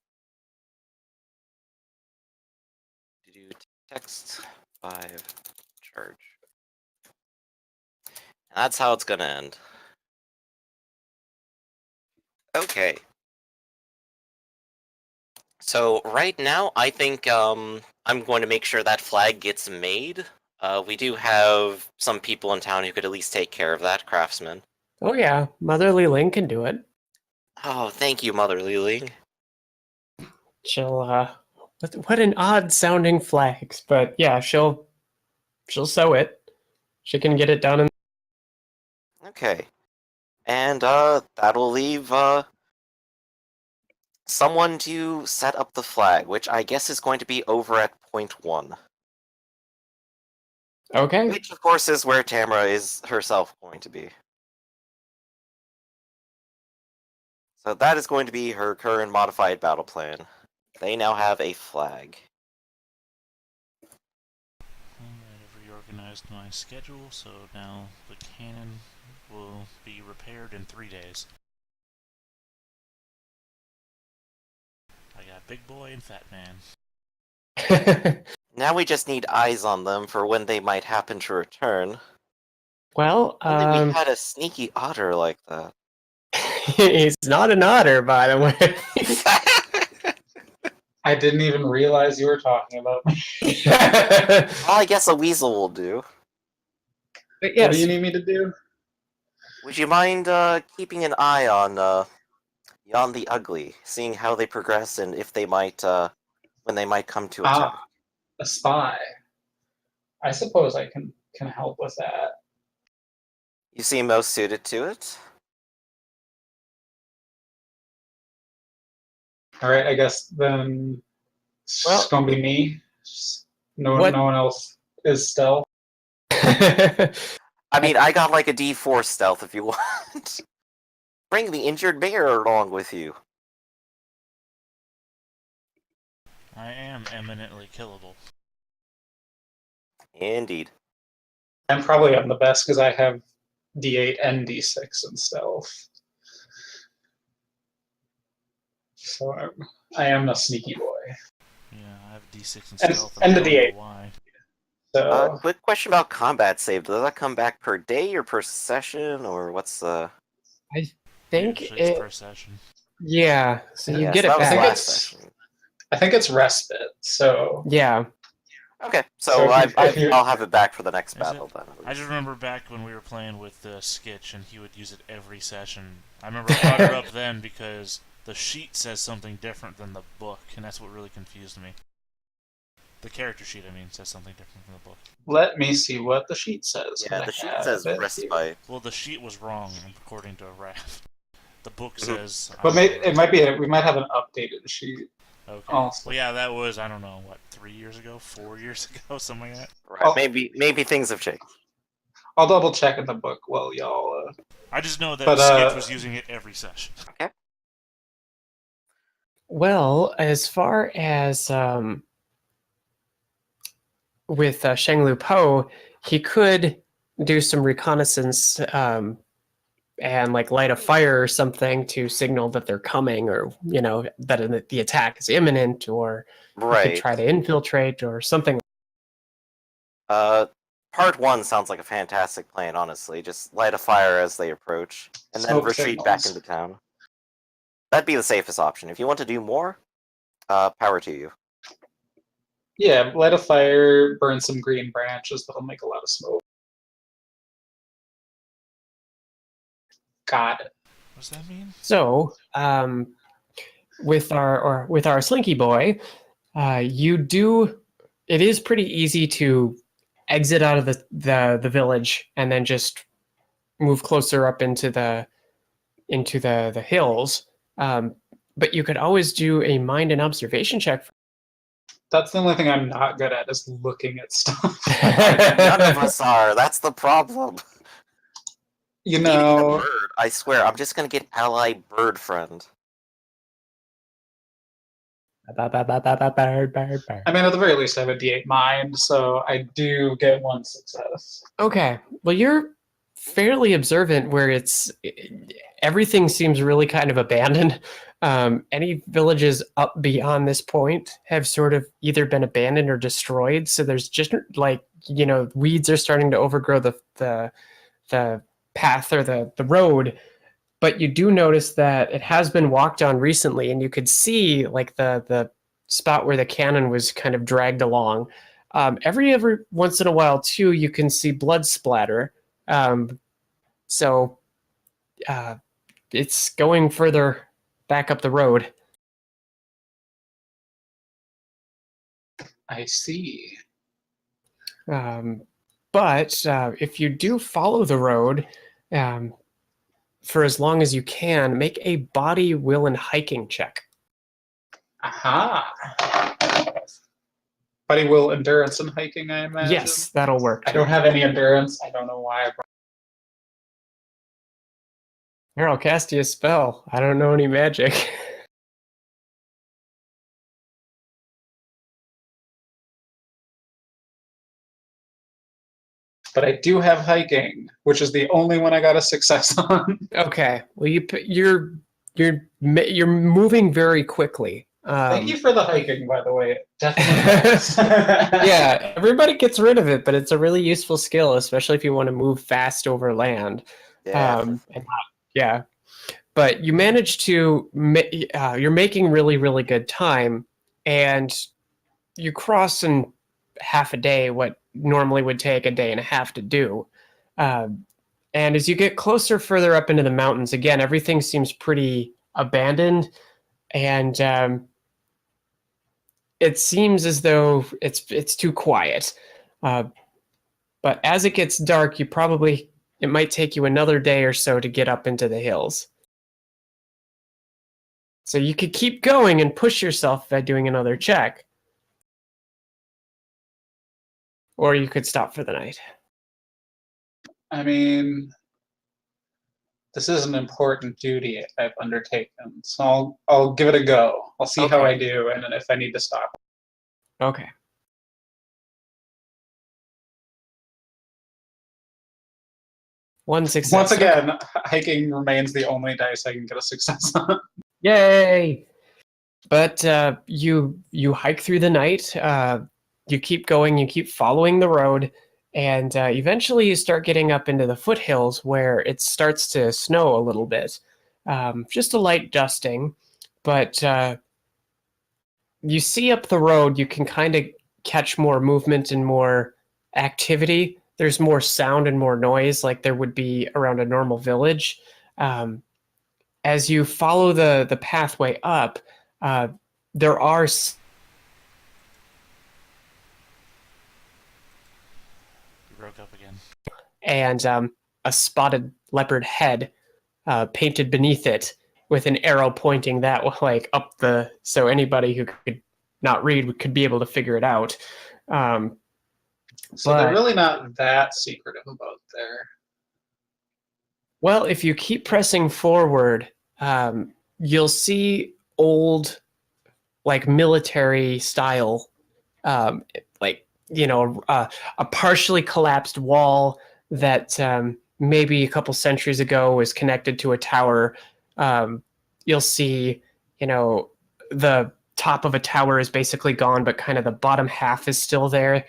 Speaker 1: Text 5 charge. That's how it's gonna end. Okay. So right now, I think I'm going to make sure that flag gets made. We do have some people in town who could at least take care of that, craftsmen.
Speaker 4: Oh yeah, Motherly Ling can do it.
Speaker 1: Oh, thank you, Motherly Ling.
Speaker 4: She'll what an odd sounding flags, but yeah, she'll sew it. She can get it done.
Speaker 1: Okay. And that'll leave someone to set up the flag, which I guess is going to be over at point 1.
Speaker 4: Okay.
Speaker 1: Which, of course, is where Tamra is herself going to be. So that is going to be her current modified battle plan. They now have a flag.
Speaker 3: I've reorganized my schedule, so now the cannon will be repaired in 3 days. I got Big Boy and Fat Man.
Speaker 1: Now we just need eyes on them for when they might happen to return.
Speaker 4: Well,
Speaker 1: Only we had a sneaky otter like that.
Speaker 4: he's not an otter, by the way.
Speaker 2: I didn't even realize you were talking about me.
Speaker 1: Well, I guess a weasel will do.
Speaker 4: But
Speaker 2: What
Speaker 4: yes,
Speaker 2: do you need me to do?
Speaker 1: Would you mind keeping an eye on Yon the Ugly, seeing how they progress and if they might when they might come to attack?
Speaker 2: Ah, a spy. I suppose I can help with that.
Speaker 1: You seem most suited to it.
Speaker 2: All right, I guess then it's
Speaker 4: Well,
Speaker 2: gonna be me. No,
Speaker 4: what-
Speaker 2: no one else is stealth.
Speaker 1: I mean, I got like a D4 stealth if you want. Bring the injured bear along with you.
Speaker 3: I am eminently killable.
Speaker 1: Indeed.
Speaker 2: I'm probably on the best because I have D8 and D6 in stealth. So I am a sneaky boy.
Speaker 3: Yeah, I have D6 and
Speaker 2: And-
Speaker 3: stealth.
Speaker 2: and
Speaker 3: I
Speaker 2: the
Speaker 3: don't know
Speaker 2: D8.
Speaker 3: why.
Speaker 2: So
Speaker 1: Quick question about combat save. Does that come back per day or per session, or what's the?
Speaker 4: think
Speaker 3: Usually it's
Speaker 4: it,
Speaker 3: per session.
Speaker 4: yeah. So you
Speaker 1: Yeah,
Speaker 4: get
Speaker 1: so
Speaker 4: it
Speaker 1: that was
Speaker 2: I think
Speaker 4: back.
Speaker 1: last
Speaker 2: it's-
Speaker 1: session.
Speaker 2: I think it's respite. So
Speaker 4: Yeah.
Speaker 1: Okay,
Speaker 2: So
Speaker 1: so
Speaker 2: if you-
Speaker 1: I'll have it back for the next
Speaker 3: Is
Speaker 1: battle
Speaker 3: it?
Speaker 1: then.
Speaker 3: I just remember back when we were playing with Skitch, and he would use it every session. I remember I brought her up then because the sheet says something different than the book, and that's what really confused me. The character sheet, I mean, says something different from the book.
Speaker 2: let me see what the sheet says.
Speaker 1: Yeah,
Speaker 2: I
Speaker 1: the sheet
Speaker 2: have
Speaker 1: says
Speaker 2: it here.
Speaker 1: respite.
Speaker 3: Well, the sheet was wrong, according to Raph. The book
Speaker 1: Mhm.
Speaker 3: says...
Speaker 2: But it might be. We might have an updated sheet.
Speaker 3: Okay.
Speaker 2: Also.
Speaker 3: Well, yeah, that was, I don't know, what, 3 years ago? 4 years ago? Something like that?
Speaker 1: Right.
Speaker 2: Oh.
Speaker 1: Maybe things have changed.
Speaker 2: I'll double check in the book while y'all.
Speaker 3: I just know that
Speaker 2: But,
Speaker 3: Skitch was using it every session.
Speaker 4: Well, as far as with Shenglu Po, he could do some reconnaissance and like light a fire or something to signal that they're coming, or that the attack is imminent, or he could
Speaker 1: Right.
Speaker 4: try to infiltrate or something.
Speaker 1: Part 1 sounds like a fantastic plan, honestly. Just light a fire as they approach, and then
Speaker 2: Smoke
Speaker 1: retreat back
Speaker 2: signals.
Speaker 1: into town. That'd be the safest option. If you want to do more, power to you.
Speaker 2: Yeah, light a fire, burn some green branches that'll make a lot of smoke. Got it.
Speaker 3: What does that mean?
Speaker 4: So, with our Slinky Boy, you do. It is pretty easy to exit out of the village and then just move closer up into the hills. But you could always do a mind and observation check.
Speaker 2: That's the only thing I'm not good at is looking at stuff.
Speaker 1: None of us are. That's the problem.
Speaker 2: You
Speaker 1: Eating a
Speaker 2: know,
Speaker 1: bird. I swear, I'm just gonna get ally bird friend.
Speaker 2: I mean, at the very least, I have a D8 mind, so I do get 1 success.
Speaker 4: Okay. Well, you're fairly observant where everything seems really kind of abandoned. Any villages up beyond this point have sort of either been abandoned or destroyed. So there's just weeds are starting to overgrow the path or the road. But you do notice that it has been walked on recently, and you could see like the spot where the cannon was kind of dragged along. Every once in a while, too, you can see blood splatter. So it's going further back up the road.
Speaker 2: I see.
Speaker 4: But if you do follow the road for as long as you can, make a body, will, and hiking check.
Speaker 2: Aha! Buddy will endurance and hiking, I imagine.
Speaker 4: Yes, that'll work.
Speaker 2: I don't have any endurance. I don't know why I brought.
Speaker 4: Here, I'll cast you a spell. I don't know any magic.
Speaker 2: But I do have hiking, which is the only one I got a success on.
Speaker 4: Okay. Well, you're moving very quickly.
Speaker 2: Thank you for the hiking, by the way. It definitely helps.
Speaker 4: Yeah, everybody gets rid of it, but it's a really useful skill, especially if you want to move fast over land.
Speaker 1: Yeah.
Speaker 4: Yeah. But you manage to, you're making really, really good time, and you cross in half a day what normally would take a day and a half to do. And as you get closer, further up into the mountains, again, everything seems pretty abandoned, and it seems as though it's too quiet. But as it gets dark, it might take you another day or so to get up into the hills. So you could keep going and push yourself by doing another check. Or you could stop for the night.
Speaker 2: I mean, this is an important duty I've undertaken, so I'll give it a go. I'll see how
Speaker 4: Okay.
Speaker 2: I do, and then if I need to stop.
Speaker 4: Okay. One success.
Speaker 2: Once again, hiking remains the only dice I can get a success on.
Speaker 4: Yay! But you hike through the night. You keep going. You keep following the road, and eventually you start getting up into the foothills where it starts to snow a little bit. Just a light dusting, but you see up the road. You can kind of catch more movement and more activity. There's more sound and more noise, like there would be around a normal village. As you follow the pathway up, there are
Speaker 3: You broke up again.
Speaker 4: and a spotted leopard head painted beneath it with an arrow pointing that like up the, so anybody who could not read could be able to figure it out.
Speaker 2: So they're
Speaker 4: But-
Speaker 2: really not that secretive about there.
Speaker 4: Well, if you keep pressing forward, you'll see old, like military style, like a partially collapsed wall that maybe a couple centuries ago was connected to a tower. You'll see, the top of a tower is basically gone, but kind of the bottom half is still there.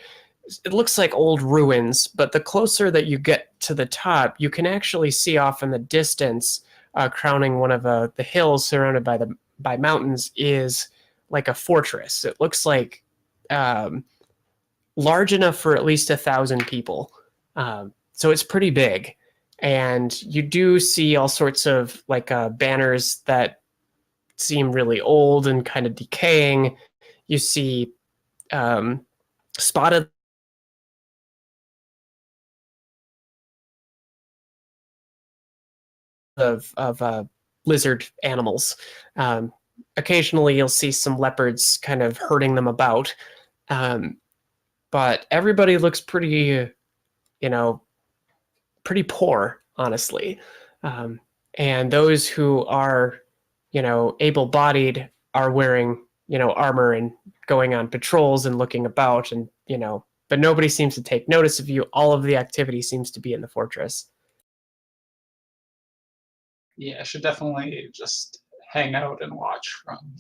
Speaker 4: It looks like old ruins, but the closer that you get to the top, you can actually see off in the distance, crowning one of the hills surrounded by mountains, is like a fortress. It looks like large enough for at least 1,000 people. So it's pretty big. And you do see all sorts of like banners that seem really old and kind of decaying. You see spotted of lizard animals. Occasionally you'll see some leopards kind of herding them about. But everybody looks pretty, pretty poor, honestly. And those who are, able-bodied are wearing, armor and going on patrols and looking about, and, but nobody seems to take notice of you. All of the activity seems to be in the fortress.
Speaker 2: Yeah, I should definitely just hang out and watch from.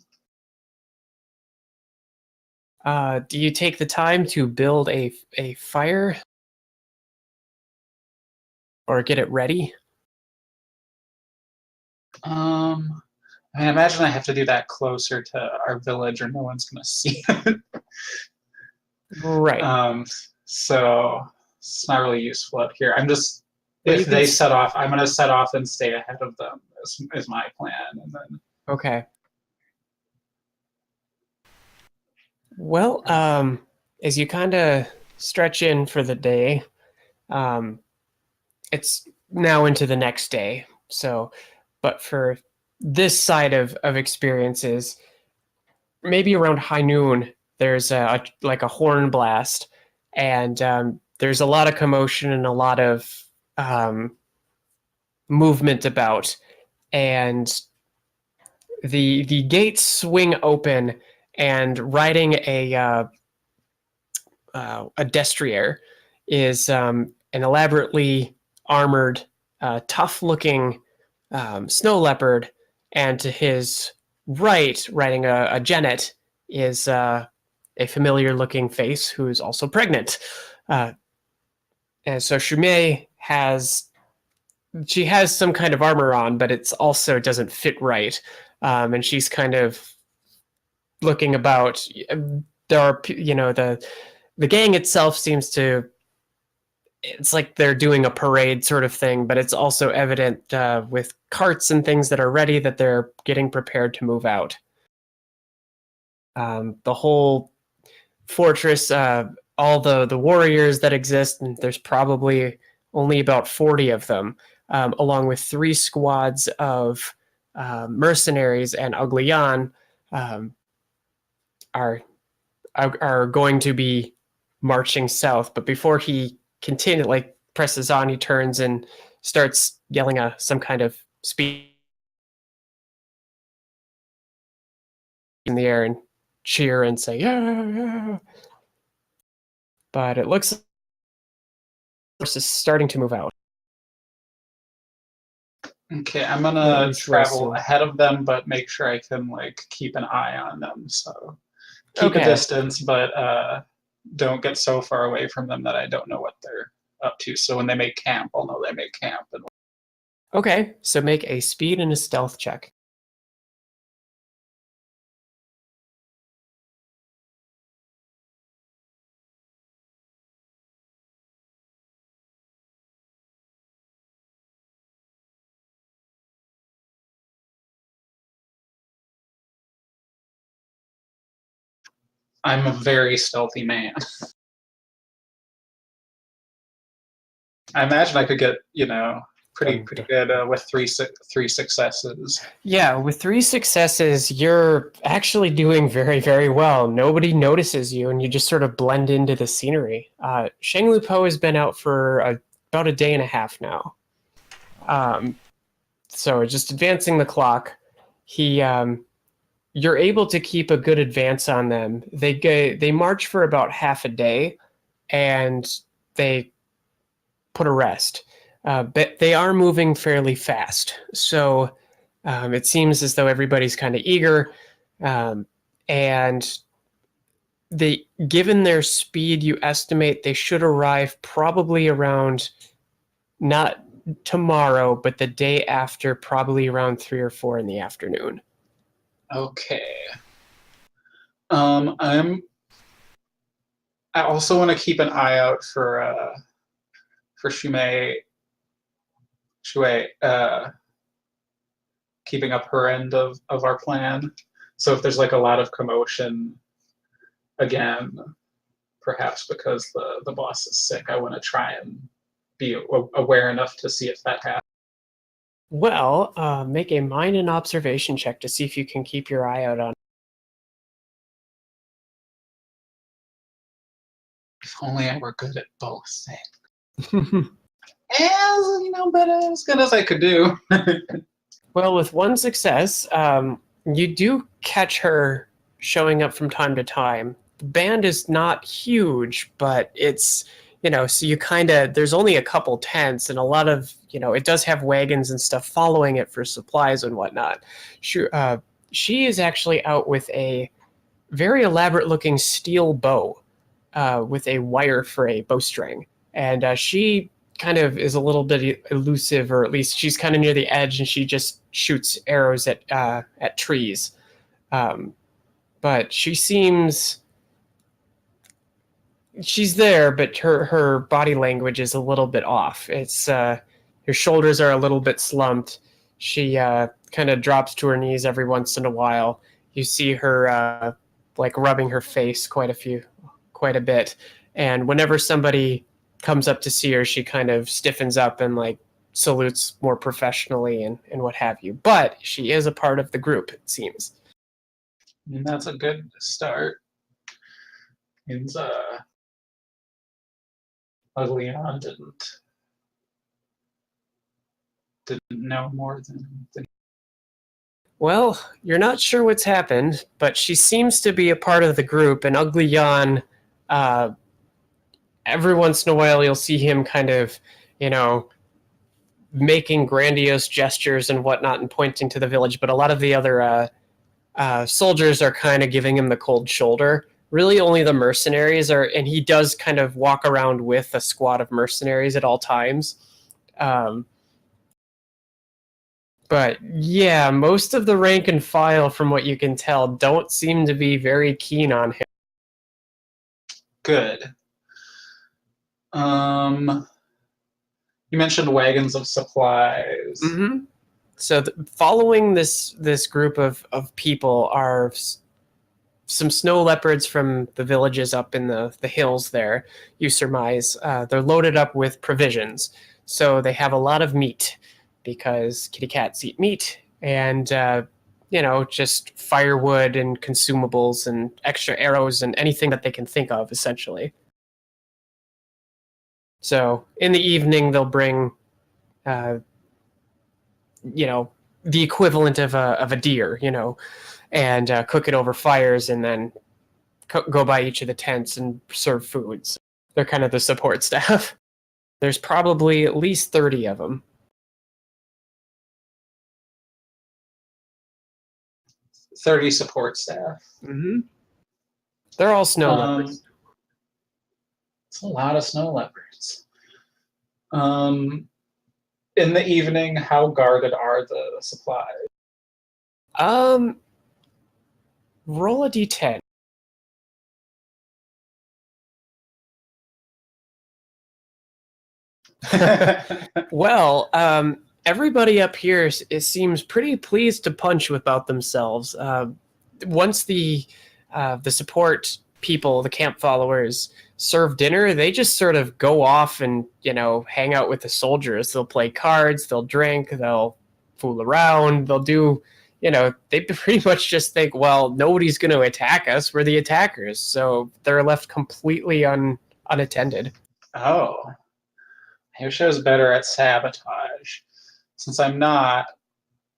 Speaker 4: Do you take the time to build a fire or get it ready?
Speaker 2: I mean, imagine I have to do that closer to our village, or no one's gonna see it.
Speaker 4: Right.
Speaker 2: So it's not really useful out here. I'm just,
Speaker 4: Well,
Speaker 2: if
Speaker 4: you can
Speaker 2: they
Speaker 4: s-
Speaker 2: set off, I'm gonna set off and stay ahead of them. Is my plan, and then
Speaker 4: Okay. Well, as you kind of stretch in for the day, it's now into the next day. So, but for this side of experiences, maybe around high noon, there's like a horn blast, and there's a lot of commotion and a lot of movement about, and the gates swing open, and riding a destrier is an elaborately armored, tough-looking snow leopard, and to his right, riding a genet, is a familiar-looking face who is also pregnant. And so Shumei has some kind of armor on, but it's also doesn't fit right, and she's kind of looking about. There are, the gang itself seems to it's like they're doing a parade sort of thing, but it's also evident with carts and things that are ready that they're getting prepared to move out. The whole fortress, all the warriors that exist, and there's probably only about 40 of them, along with 3 squads of mercenaries and Ugly Jan, are going to be marching south. But before he presses on, he turns and starts yelling some kind of speech in the air and cheer and say, yeah, yeah. But it looks like the horse is starting to move out.
Speaker 2: Okay, I'm
Speaker 4: At
Speaker 2: gonna
Speaker 4: least
Speaker 2: travel
Speaker 4: listen.
Speaker 2: ahead of them, but make sure I can like keep an eye on them. So keep a
Speaker 4: Okay.
Speaker 2: distance, but don't get so far away from them that I don't know what they're up to. So when they make camp, I'll know they make camp. And
Speaker 4: Okay, so make a speed and a stealth check.
Speaker 2: I'm a very stealthy man. I imagine I could get, pretty good with three successes.
Speaker 4: Yeah, with 3 successes, you're actually doing very, very well. Nobody notices you, and you just sort of blend into the scenery. Shang Lu Po has been out for about a day and a half now. So just advancing the clock, you're able to keep a good advance on them. They march for about half a day, and they put a rest. But they are moving fairly fast, so it seems as though everybody's kind of eager, and given their speed, you estimate they should arrive probably around, not tomorrow, but the day after, probably around 3 or 4 in the afternoon.
Speaker 2: Okay. I also want to keep an eye out for Shui, keeping up her end of our plan. So if there's like a lot of commotion, again, perhaps because the boss is sick, I want to try and be aware enough to see if that happens.
Speaker 4: Well, make a mind and observation check to see if you can keep your eye out on.
Speaker 2: If only I were good at both things. But as good as I could do.
Speaker 4: Well, with 1 success, you do catch her showing up from time to time. The band is not huge, but it's, so you there's only a couple tents and a lot of, it does have wagons and stuff following it for supplies and whatnot. She is actually out with a very elaborate looking steel bow with a wire for a bowstring. And she kind of is a little bit elusive, or at least she's kind of near the edge, and she just shoots arrows at trees. But she's there, but her body language is a little bit off. It's her shoulders are a little bit slumped. She kind of drops to her knees every once in a while. You see her like rubbing her face quite a bit, and whenever somebody comes up to see her, she kind of stiffens up and like salutes more professionally and what have you. But she is a part of the group, it seems.
Speaker 2: And that's a good start. Means Ugly Jan didn't know more than.
Speaker 4: Well, you're not sure what's happened, but she seems to be a part of the group, and Ugly Jan, every once in a while you'll see him kind of, making grandiose gestures and whatnot and pointing to the village, but a lot of the other soldiers are kind of giving him the cold shoulder. Really only the mercenaries are, and he does kind of walk around with a squad of mercenaries at all times. But yeah, most of the rank and file, from what you can tell, don't seem to be very keen on him.
Speaker 2: Good. You mentioned wagons of supplies.
Speaker 4: Mm-hmm. So following this group of people are some snow leopards from the villages up in the hills there, you surmise. They're loaded up with provisions. So they have a lot of meat because kitty cats eat meat, and just firewood and consumables and extra arrows and anything that they can think of, essentially. So in the evening, they'll bring, the equivalent of a deer, and cook it over fires, and then go by each of the tents and serve foods. They're kind of the support staff. There's probably at least 30 of them.
Speaker 2: 30 support staff.
Speaker 4: Mm-hmm. They're all snow leopards.
Speaker 2: It's a lot of snow leopards. In the evening, how guarded are the supplies?
Speaker 4: Roll a d10. Well, everybody up here seems pretty pleased to punch about themselves. Once the support people, the camp followers, serve dinner, they just sort of go off and hang out with the soldiers. They'll play cards, they'll drink, they'll fool around, they'll do. They pretty much just think, well, nobody's going to attack us. We're the attackers, so they're left completely unattended.
Speaker 2: Oh. I wish I was better at sabotage. Since I'm not,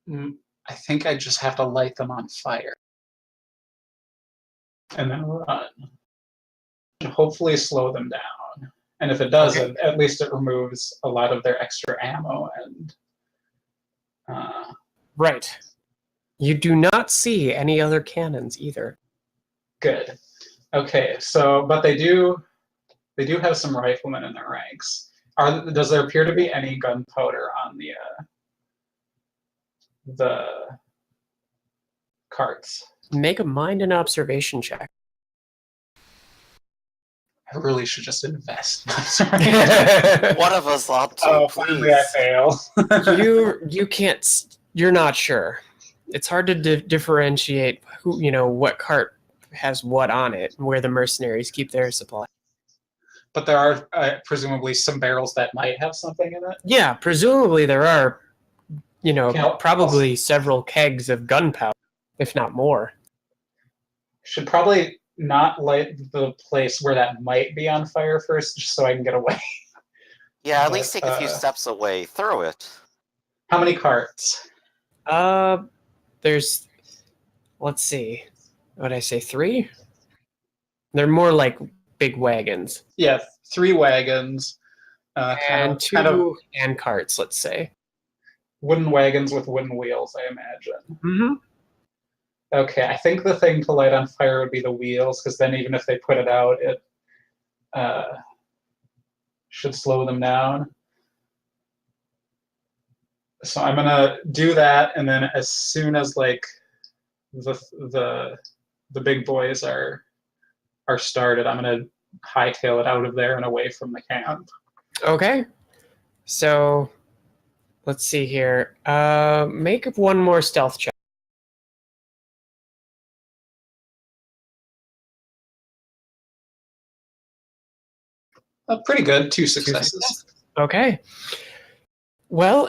Speaker 2: I think I just have to light them on fire. And then run. And hopefully slow them down. And if it doesn't, at least it removes a lot of their extra ammo and...
Speaker 4: Right. You do not see any other cannons either.
Speaker 2: Good. Okay, so, but they do have some riflemen in their ranks. Does there appear to be any gunpowder on the carts?
Speaker 4: Make a mind and observation check.
Speaker 2: I really should just invest.
Speaker 1: One of us ought to.
Speaker 2: Oh, finally I fail.
Speaker 4: You can't. You're not sure. It's hard to differentiate what cart has what on it, and where the mercenaries keep their supply.
Speaker 2: But there are presumably some barrels that might have something in it?
Speaker 4: Yeah, presumably there are, probably several kegs of gunpowder, if not more.
Speaker 2: Should probably not light the place where that might be on fire first, just so I can get away.
Speaker 1: Yeah, at least take a few steps away. Throw it.
Speaker 2: How many carts?
Speaker 4: There's, let's see, what'd I say, 3? They're more like big wagons.
Speaker 2: Yeah, 3 wagons.
Speaker 4: And 2 hand carts, let's say.
Speaker 2: Wooden wagons with wooden wheels, I imagine.
Speaker 4: Mm-hmm.
Speaker 2: Okay, I think the thing to light on fire would be the wheels, because then even if they put it out, it should slow them down. So I'm gonna do that, and then as soon as like the big boys are started, I'm gonna hightail it out of there and away from the camp.
Speaker 4: Okay. So let's see here. Make one more stealth check.
Speaker 2: Pretty good. 2 successes.
Speaker 4: Okay. Well,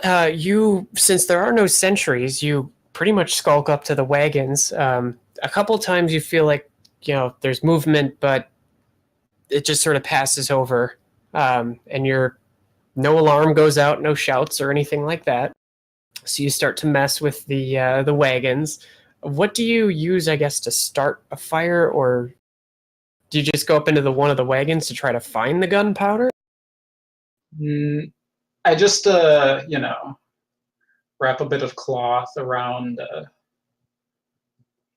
Speaker 4: since there are no sentries, you pretty much skulk up to the wagons. A couple times you feel like, there's movement, but it just sort of passes over. And no alarm goes out, no shouts or anything like that. So you start to mess with the wagons. What do you use, I guess, to start a fire, or do you just go up into one of the wagons to try to find the gunpowder?
Speaker 2: I just, wrap a bit of cloth around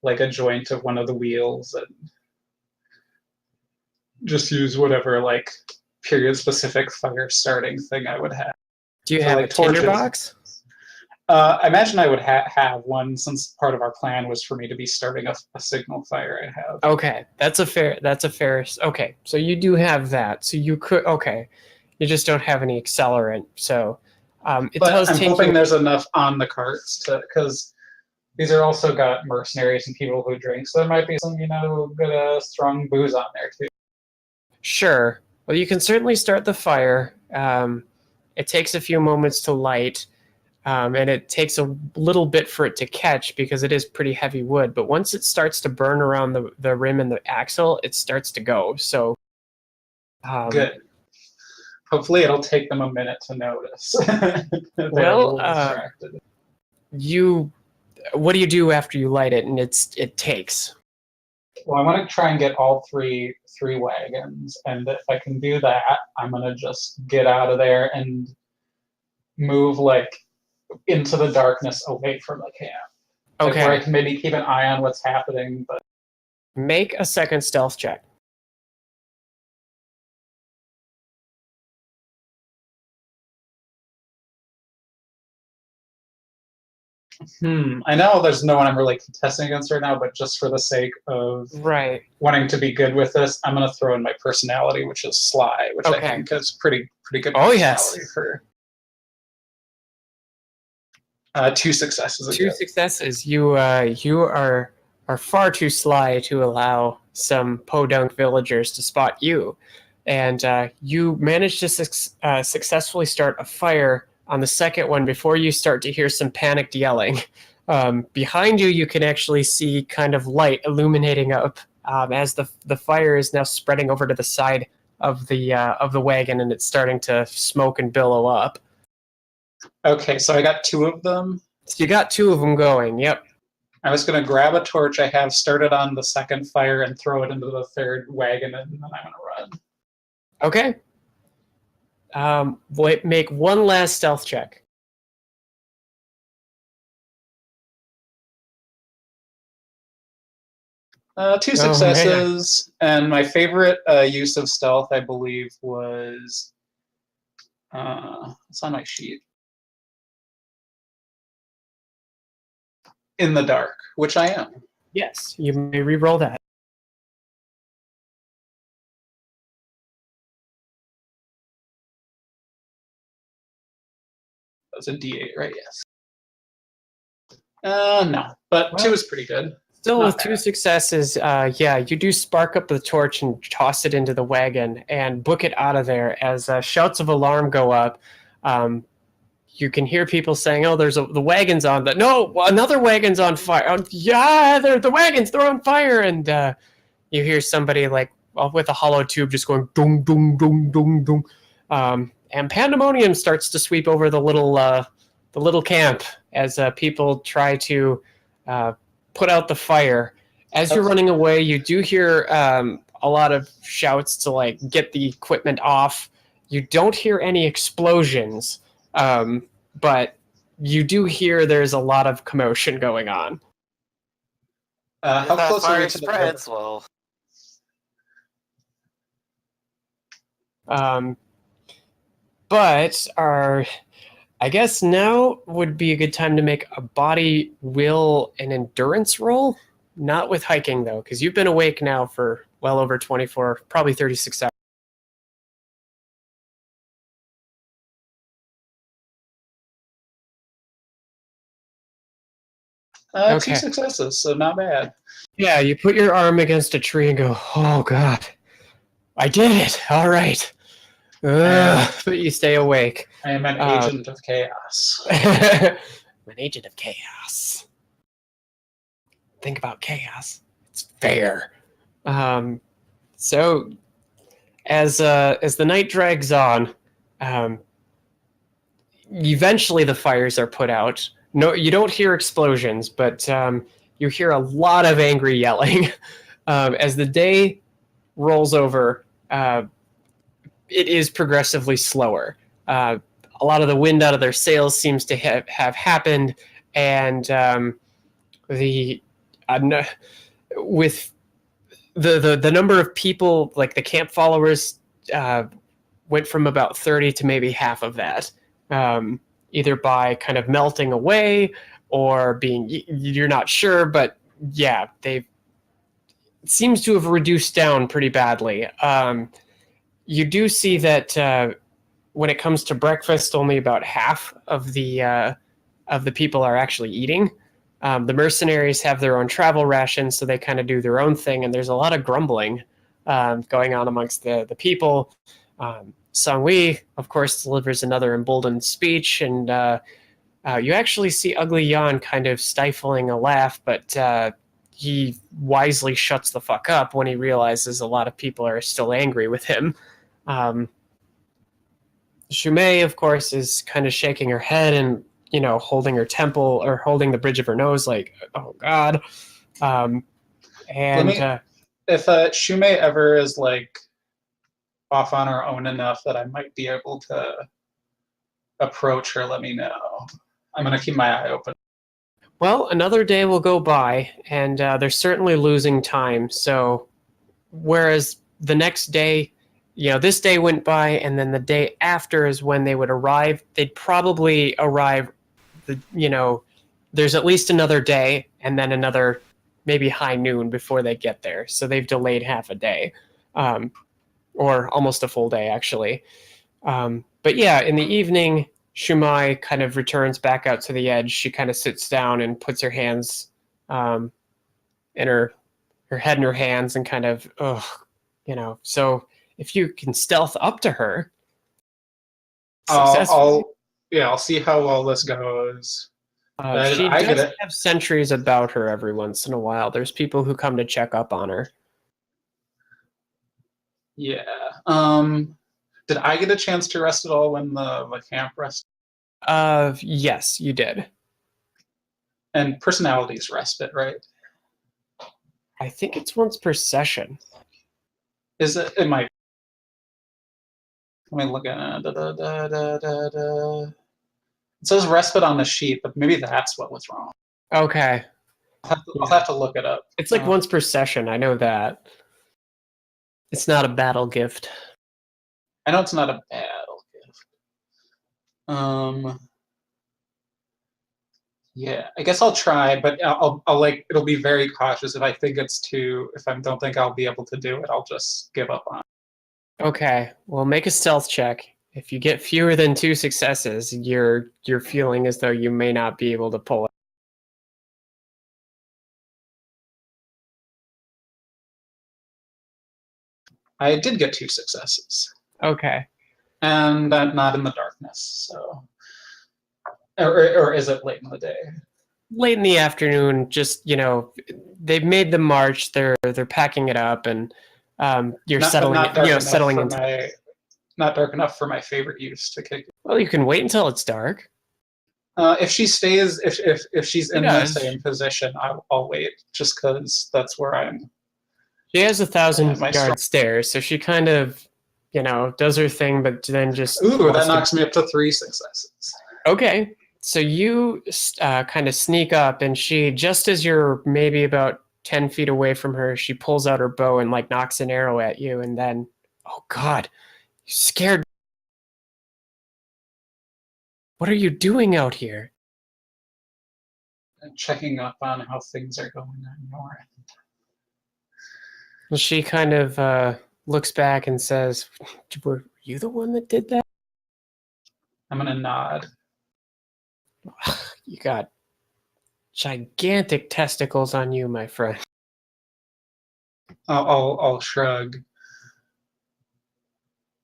Speaker 2: like a joint of one of the wheels and just use whatever like period-specific fire starting thing I would have.
Speaker 4: Do you have a
Speaker 2: torches.
Speaker 4: tinderbox?
Speaker 2: I imagine I would have one, since part of our plan was for me to be starting a signal fire. I have.
Speaker 4: Okay, that's a fair. Okay, so you do have that. So you could. Okay, you just don't have any accelerant. So it
Speaker 2: But
Speaker 4: does
Speaker 2: I'm
Speaker 4: take
Speaker 2: hoping
Speaker 4: you.
Speaker 2: there's enough on the carts because these are also got mercenaries and people who drink. So there might be some, good strong booze on there too.
Speaker 4: Sure. Well, you can certainly start the fire. It takes a few moments to light. And it takes a little bit for it to catch because it is pretty heavy wood. But once it starts to burn around the rim and the axle, it starts to go. So
Speaker 2: Good. Hopefully, it'll take them a minute to notice. They're
Speaker 4: Well,
Speaker 2: a little distracted.
Speaker 4: what do you do after you light it and it takes?
Speaker 2: Well, I want to try and get all three wagons, and if I can do that, I'm gonna just get out of there and move into the darkness away from the camp.
Speaker 4: Okay.
Speaker 2: Where I can maybe keep an eye on what's happening, but
Speaker 4: Make a second stealth check.
Speaker 2: I know there's no one I'm really contesting against right now, but just for the sake of wanting to be good with this, I'm gonna throw in my personality, which is sly, which I think is pretty good.
Speaker 4: Oh yes.
Speaker 2: For 2 successes.
Speaker 4: Two successes. You are far too sly to allow some podunk villagers to spot you, and you manage to successfully start a fire on the second one before you start to hear some panicked yelling. Behind you, you can actually see kind of light illuminating up as the fire is now spreading over to the side of the wagon, and it's starting to smoke and billow up.
Speaker 2: Okay, so I got 2 of them.
Speaker 4: So you got 2 of them going. Yep.
Speaker 2: I was going to grab a torch I have started on the second fire and throw it into the third wagon, and then I'm going to run.
Speaker 4: Okay. Make one last stealth check.
Speaker 2: Two successes, and my favorite use of stealth, I believe, was it's on my sheet. In the dark, which I am.
Speaker 4: Yes, you may re-roll that.
Speaker 2: That's a D8, right? Yes. No, but 2 is pretty good.
Speaker 4: Still with 2 successes, yeah, you do spark up the torch and toss it into the wagon and book it out of there as shouts of alarm go up. You can hear people saying, "Oh, the wagon's on." No, another wagon's on fire. Oh, yeah, the wagon's on fire, and you hear somebody with a hollow tube just going dong dong dong dong dong, and pandemonium starts to sweep over the little camp as people try to put out the fire. As you're running away, you do hear a lot of shouts to get the equipment off. You don't hear any explosions. But you do hear there's a lot of commotion going on.
Speaker 2: How close are we to the
Speaker 1: spreads, well.
Speaker 4: But I guess now would be a good time to make a body, will, and endurance roll. Not with hiking though, because you've been awake now for well over 24, probably 36 hours.
Speaker 2: 2 successes, so not bad.
Speaker 4: Yeah, you put your arm against a tree and go, "Oh God, I did it! All right." But you stay awake.
Speaker 2: I am an agent of chaos.
Speaker 4: An agent of chaos. Think about chaos. It's fair. So, as the night drags on, eventually the fires are put out. No, you don't hear explosions, but you hear a lot of angry yelling. As the day rolls over, it is progressively slower. A lot of the wind out of their sails seems to have happened, and with the number of people, like the camp followers, went from about 30 to maybe half of that. either by kind of melting away or being, you're not sure, but yeah, it seems to have reduced down pretty badly. You do see that when it comes to breakfast, only about half of the people are actually eating. The mercenaries have their own travel rations, so they kind of do their own thing, and there's a lot of grumbling going on amongst the people. Sangui, of course, delivers another emboldened speech, and you actually see Ugly Yan kind of stifling a laugh, but he wisely shuts the fuck up when he realizes a lot of people are still angry with him. Shumei, of course, is kind of shaking her head and, holding her temple or holding the bridge of her nose like, oh God.
Speaker 2: If Shumei ever is like off on her own enough that I might be able to approach her, let me know. I'm going to keep my eye open.
Speaker 4: Well, another day will go by, and they're certainly losing time. So, whereas the next day, this day went by, and then the day after is when they would arrive. They'd probably arrive, there's at least another day, and then another maybe high noon before they get there. So they've delayed half a day, or almost a full day, actually. But yeah, in the evening, Shumai kind of returns back out to the edge. She kind of sits down and puts her hands in her head in her hands and kind of, So if you can stealth up to her,
Speaker 2: I'll see how well this goes.
Speaker 4: She does have sentries about her every once in a while. There's people who come to check up on her.
Speaker 2: Yeah. Did I get a chance to rest at all when the camp rested?
Speaker 4: Yes, you did.
Speaker 2: And personalities rested, right?
Speaker 4: I think it's once per session.
Speaker 2: Is it? It might. Let me look at it. It says respite on the sheet, but maybe that's what was wrong.
Speaker 4: Okay.
Speaker 2: I'll have to look it up.
Speaker 4: It's like once per session. I know that. It's not a battle gift.
Speaker 2: I know it's not a battle gift. Yeah, I guess I'll try, but I'll it'll be very cautious. If I don't think I'll be able to do it, I'll just give up on it.
Speaker 4: Okay, well, make a stealth check. If you get fewer than 2 successes, you're feeling as though you may not be able to pull it.
Speaker 2: I did get 2 successes.
Speaker 4: Okay.
Speaker 2: And I'm not in the darkness, so. Or is it late in the day?
Speaker 4: Late in the afternoon, just, they've made the march, they're packing it up, and you're settling into.
Speaker 2: Not dark enough for my favorite use to kick.
Speaker 4: Well, you can wait until it's dark.
Speaker 2: If she stays, if she's in the same position, I'll wait, just because that's where I'm.
Speaker 4: She has 1,000-yard stairs, so she kind of, does her thing, but then just.
Speaker 2: Ooh, that knocks me up to 3 successes.
Speaker 4: Okay, so you kind of sneak up, and she, just as you're maybe about 10 feet away from her, she pulls out her bow and knocks an arrow at you, and then, oh God, you scared. What are you doing out here?
Speaker 2: Checking up on how things are going on your end.
Speaker 4: Well, she kind of looks back and says, "Were you the one that did that?"
Speaker 2: I'm gonna nod.
Speaker 4: You got gigantic testicles on you, my friend.
Speaker 2: I'll shrug.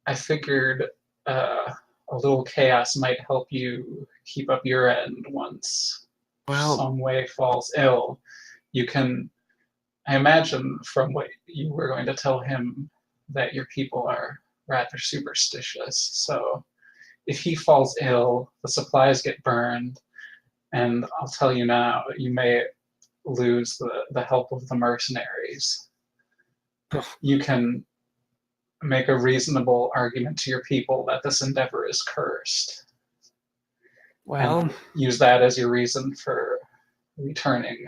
Speaker 2: I figured a little chaos might help you keep up your end once some way falls ill. You can, I imagine from what you were going to tell him, that your people are rather superstitious. So if he falls ill, the supplies get burned, and I'll tell you now, you may lose the help of the mercenaries. You can make a reasonable argument to your people that this endeavor is cursed.
Speaker 4: Well,
Speaker 2: and use that as your reason for returning.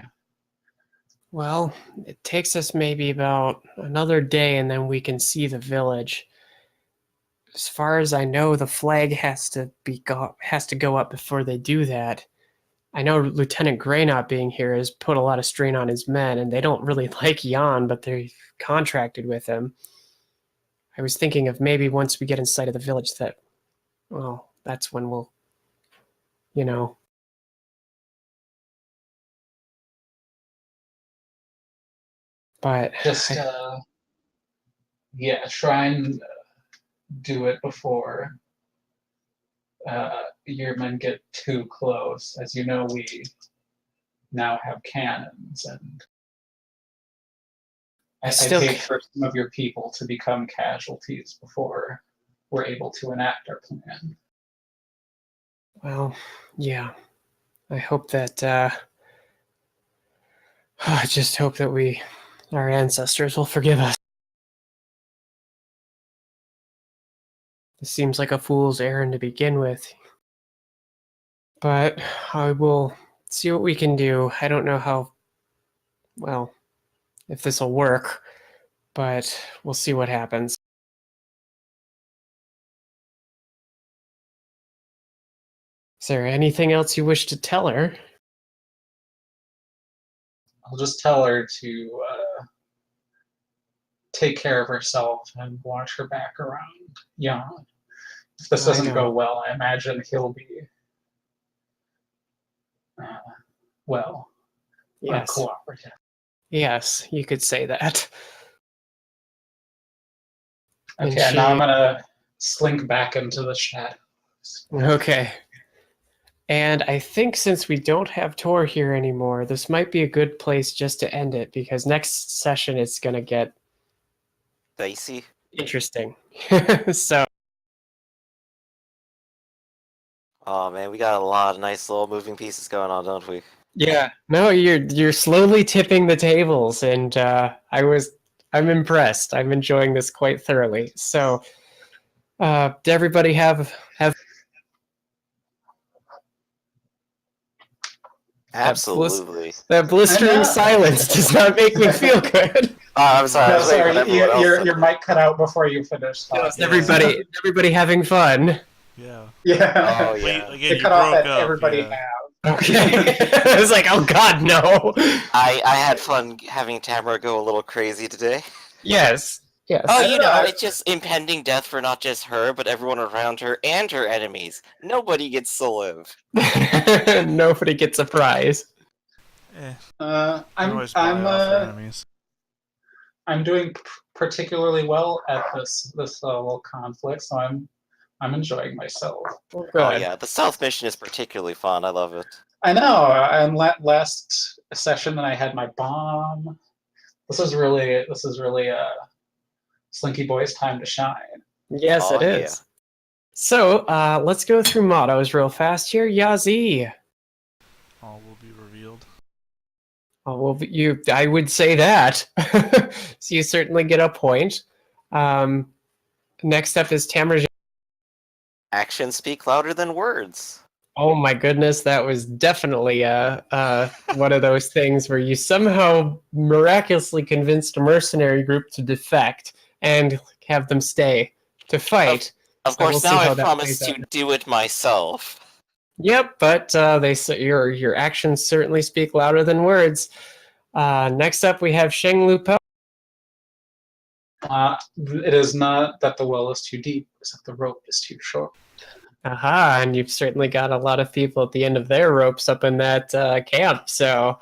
Speaker 4: Well, it takes us maybe about another day, and then we can see the village. As far as I know, the flag has to go up before they do that. I know Lieutenant Gray not being here has put a lot of strain on his men, and they don't really like Jan, but they're contracted with him. I was thinking of maybe once we get in sight of the village that, well, that's when we'll, you know. But
Speaker 2: Just, try and do it before your men get too close. As you know, we now have cannons, and I'd hate for some of your people to become casualties before we're able to enact our plan.
Speaker 4: Well, yeah. I hope that, I just hope that our ancestors will forgive us. This seems like a fool's errand to begin with. But I will see what we can do. I don't know how, well, if this will work, but we'll see what happens. Is there anything else you wish to tell her?
Speaker 2: I'll just tell her to take care of herself and watch her back around Jan. If this doesn't go well, I imagine he'll be, uncooperative.
Speaker 4: Yes, you could say that.
Speaker 2: Okay, now I'm gonna slink back into the shadows.
Speaker 4: Okay. And I think since we don't have Tor here anymore, this might be a good place just to end it, because next session it's going to get
Speaker 1: dicey.
Speaker 4: Interesting. So.
Speaker 1: Oh man, we got a lot of nice little moving pieces going on, don't we?
Speaker 4: Yeah. No, you're slowly tipping the tables, and I'm impressed. I'm enjoying this quite thoroughly. So, did everybody have?
Speaker 1: Absolutely.
Speaker 4: That blistering silence does not make me feel good.
Speaker 1: I'm sorry.
Speaker 2: No, sorry. Your mic cut out before you finised.
Speaker 4: Everybody having fun.
Speaker 3: Yeah.
Speaker 2: Yeah.
Speaker 1: Oh yeah.
Speaker 3: Again,
Speaker 2: you cut off at everybody have.
Speaker 4: Okay. I was like, oh god, no.
Speaker 1: I had fun having Tamara go a little crazy today.
Speaker 4: Yes. Yes.
Speaker 1: Oh, you know, it's just impending death for not just her, but everyone around her and her enemies. Nobody gets to live.
Speaker 4: Nobody gets a prize.
Speaker 2: I'm doing particularly well at this little conflict, so I'm enjoying myself.
Speaker 4: Oh
Speaker 1: yeah, the stealth mission is particularly fun. I love it.
Speaker 2: I know. And last session, I had my bomb. This is really Slinky Boy's time to shine.
Speaker 4: Yes, it is. Yeah. So let's go through mottos real fast here. Yazi.
Speaker 3: All will be revealed.
Speaker 4: Oh, well, I would say that. So you certainly get a point. Next up is Tamara.
Speaker 1: Actions speak louder than words.
Speaker 4: Oh my goodness, that was definitely one of those things where you somehow miraculously convinced a mercenary group to defect and have them stay to fight.
Speaker 1: Of course, now I promise to do it myself.
Speaker 4: Yep, but your actions certainly speak louder than words. Next up, we have Sheng Lu-po.
Speaker 2: It is not that the well is too deep, it's that the rope is too short.
Speaker 4: Aha, and you've certainly got a lot of people at the end of their ropes up in that camp, so...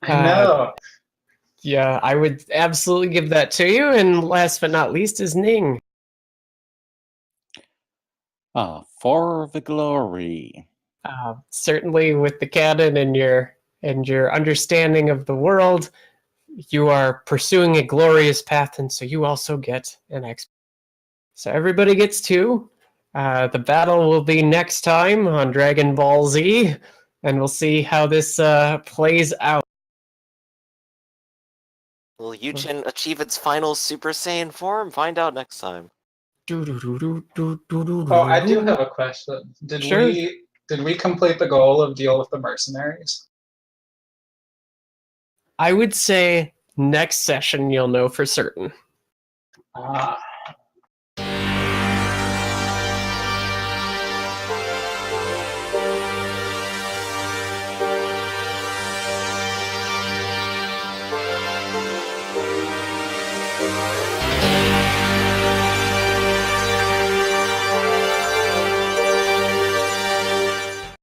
Speaker 2: I know.
Speaker 4: Yeah, I would absolutely give that to you, and last but not least is Ning.
Speaker 5: For the glory.
Speaker 4: Certainly with the canon and your understanding of the world, you are pursuing a glorious path, and so you also get an XP. So everybody gets 2. The battle will be next time on Dragon Ball Z, and we'll see how this plays out.
Speaker 1: Will Yuchen achieve its final Super Saiyan form? Find out next time.
Speaker 2: Oh, I do have a question. Did we complete the goal of deal with the mercenaries?
Speaker 4: I would say next session you'll know for certain.